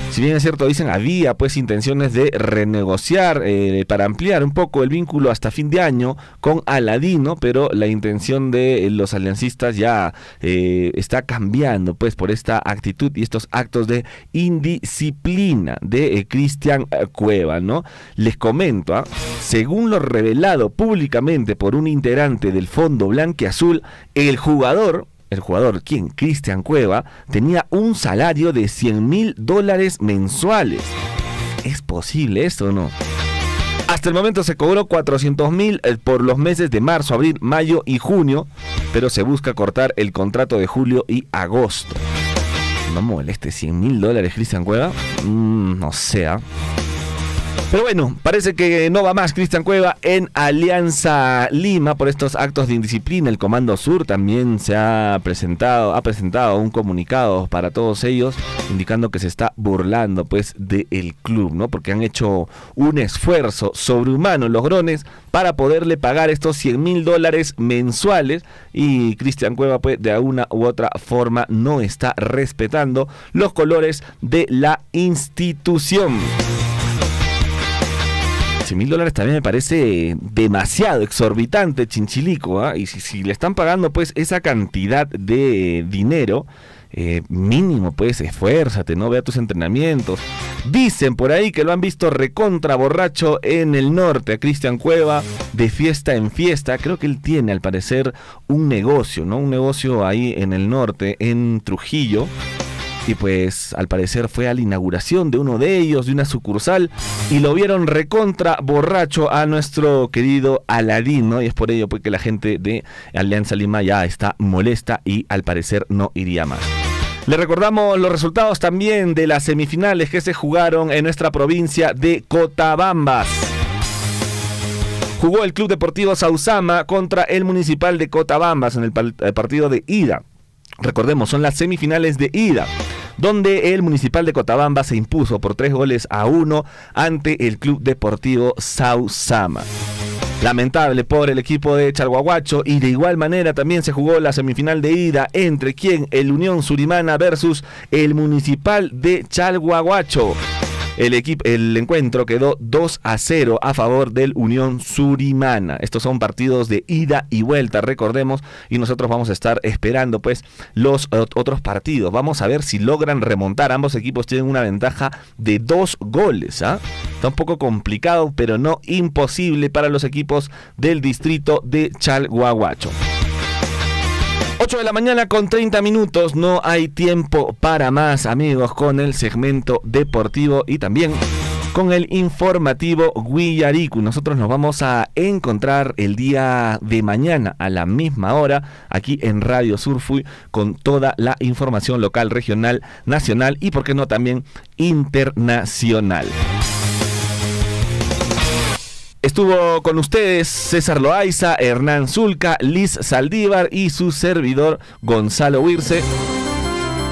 Si bien es cierto, dicen, había pues intenciones de renegociar para ampliar un poco el vínculo hasta fin de año con Aladino, pero la intención de los aliancistas ya está cambiando pues por esta actitud y estos actos de indisciplina de Cristian Cueva, ¿no? Les comento, según lo revelado públicamente por un integrante del Fondo Blanquiazul, el jugador, ¿quién? Cristian Cueva, tenía un salario de $100,000 mensuales. ¿Es posible esto o no? Hasta el momento se cobró 400,000 por los meses de marzo, abril, mayo y junio, pero se busca cortar el contrato de julio y agosto. No moleste, $100,000 Cristian Cueva, no sé. Pero bueno, parece que no va más Cristian Cueva en Alianza Lima por estos actos de indisciplina. El Comando Sur también ha presentado un comunicado para todos ellos, indicando que se está burlando pues del club, ¿no? Porque han hecho un esfuerzo sobrehumano los grones para poderle pagar estos $100,000 mensuales y Cristian Cueva pues de una u otra forma no está respetando los colores de la institución. $100,000 también me parece demasiado exorbitante, Chinchilico, y si le están pagando pues esa cantidad de dinero, mínimo pues esfuérzate, no, ve a tus entrenamientos. Dicen por ahí que lo han visto recontra borracho en el norte a Cristian Cueva, de fiesta en fiesta. Creo que él tiene al parecer un negocio, ¿no? Un negocio ahí en el norte, en Trujillo. Y pues al parecer fue a la inauguración de uno de ellos, de una sucursal, y lo vieron recontra borracho a nuestro querido Aladín, ¿no? Y es por ello pues que la gente de Alianza Lima ya está molesta y al parecer no iría más. Le recordamos los resultados también de las semifinales que se jugaron en nuestra provincia de Cotabambas. Jugó el Club Deportivo Sausama contra el Municipal de Cotabambas en el partido de ida. Recordemos, son las semifinales de ida, donde el Municipal de Cotabamba se impuso por 3-1 ante el Club Deportivo Sausama. Lamentable por el equipo de Chalhuahuacho, y de igual manera también se jugó la semifinal de ida entre el Unión Surimana versus el Municipal de Chalhuahuacho. El encuentro quedó 2-0 a favor del Unión Surimana. Estos son partidos de ida y vuelta, recordemos, y nosotros vamos a estar esperando pues los otros partidos. Vamos a ver si logran remontar. Ambos equipos tienen una ventaja de 2 goles. Está un poco complicado, pero no imposible para los equipos del distrito de Chalhuahuacho. 8 de la mañana con 30 minutos, no hay tiempo para más, amigos, con el segmento deportivo y también con el informativo Huillaricu. Nosotros nos vamos a encontrar el día de mañana a la misma hora aquí en Radio Surfuy con toda la información local, regional, nacional y, por qué no, también internacional. Estuvo con ustedes César Loaiza, Hernán Zulca, Liz Saldívar y su servidor Gonzalo Huirce.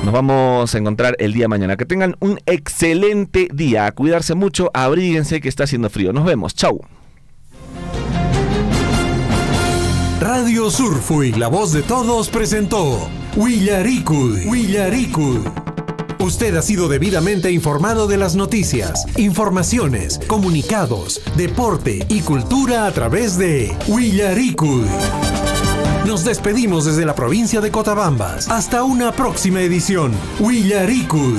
Nos vamos a encontrar el día de mañana. Que tengan un excelente día. A cuidarse mucho, abríguense que está haciendo frío. Nos vemos. Chau. Radio Surfuy, la voz de todos, presentó Huillaricu. Usted ha sido debidamente informado de las noticias, informaciones, comunicados, deporte y cultura a través de Huillaricu. Nos despedimos desde la provincia de Cotabambas. Hasta una próxima edición. Huillaricu.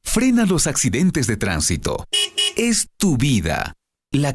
Frena los accidentes de tránsito. Es tu vida.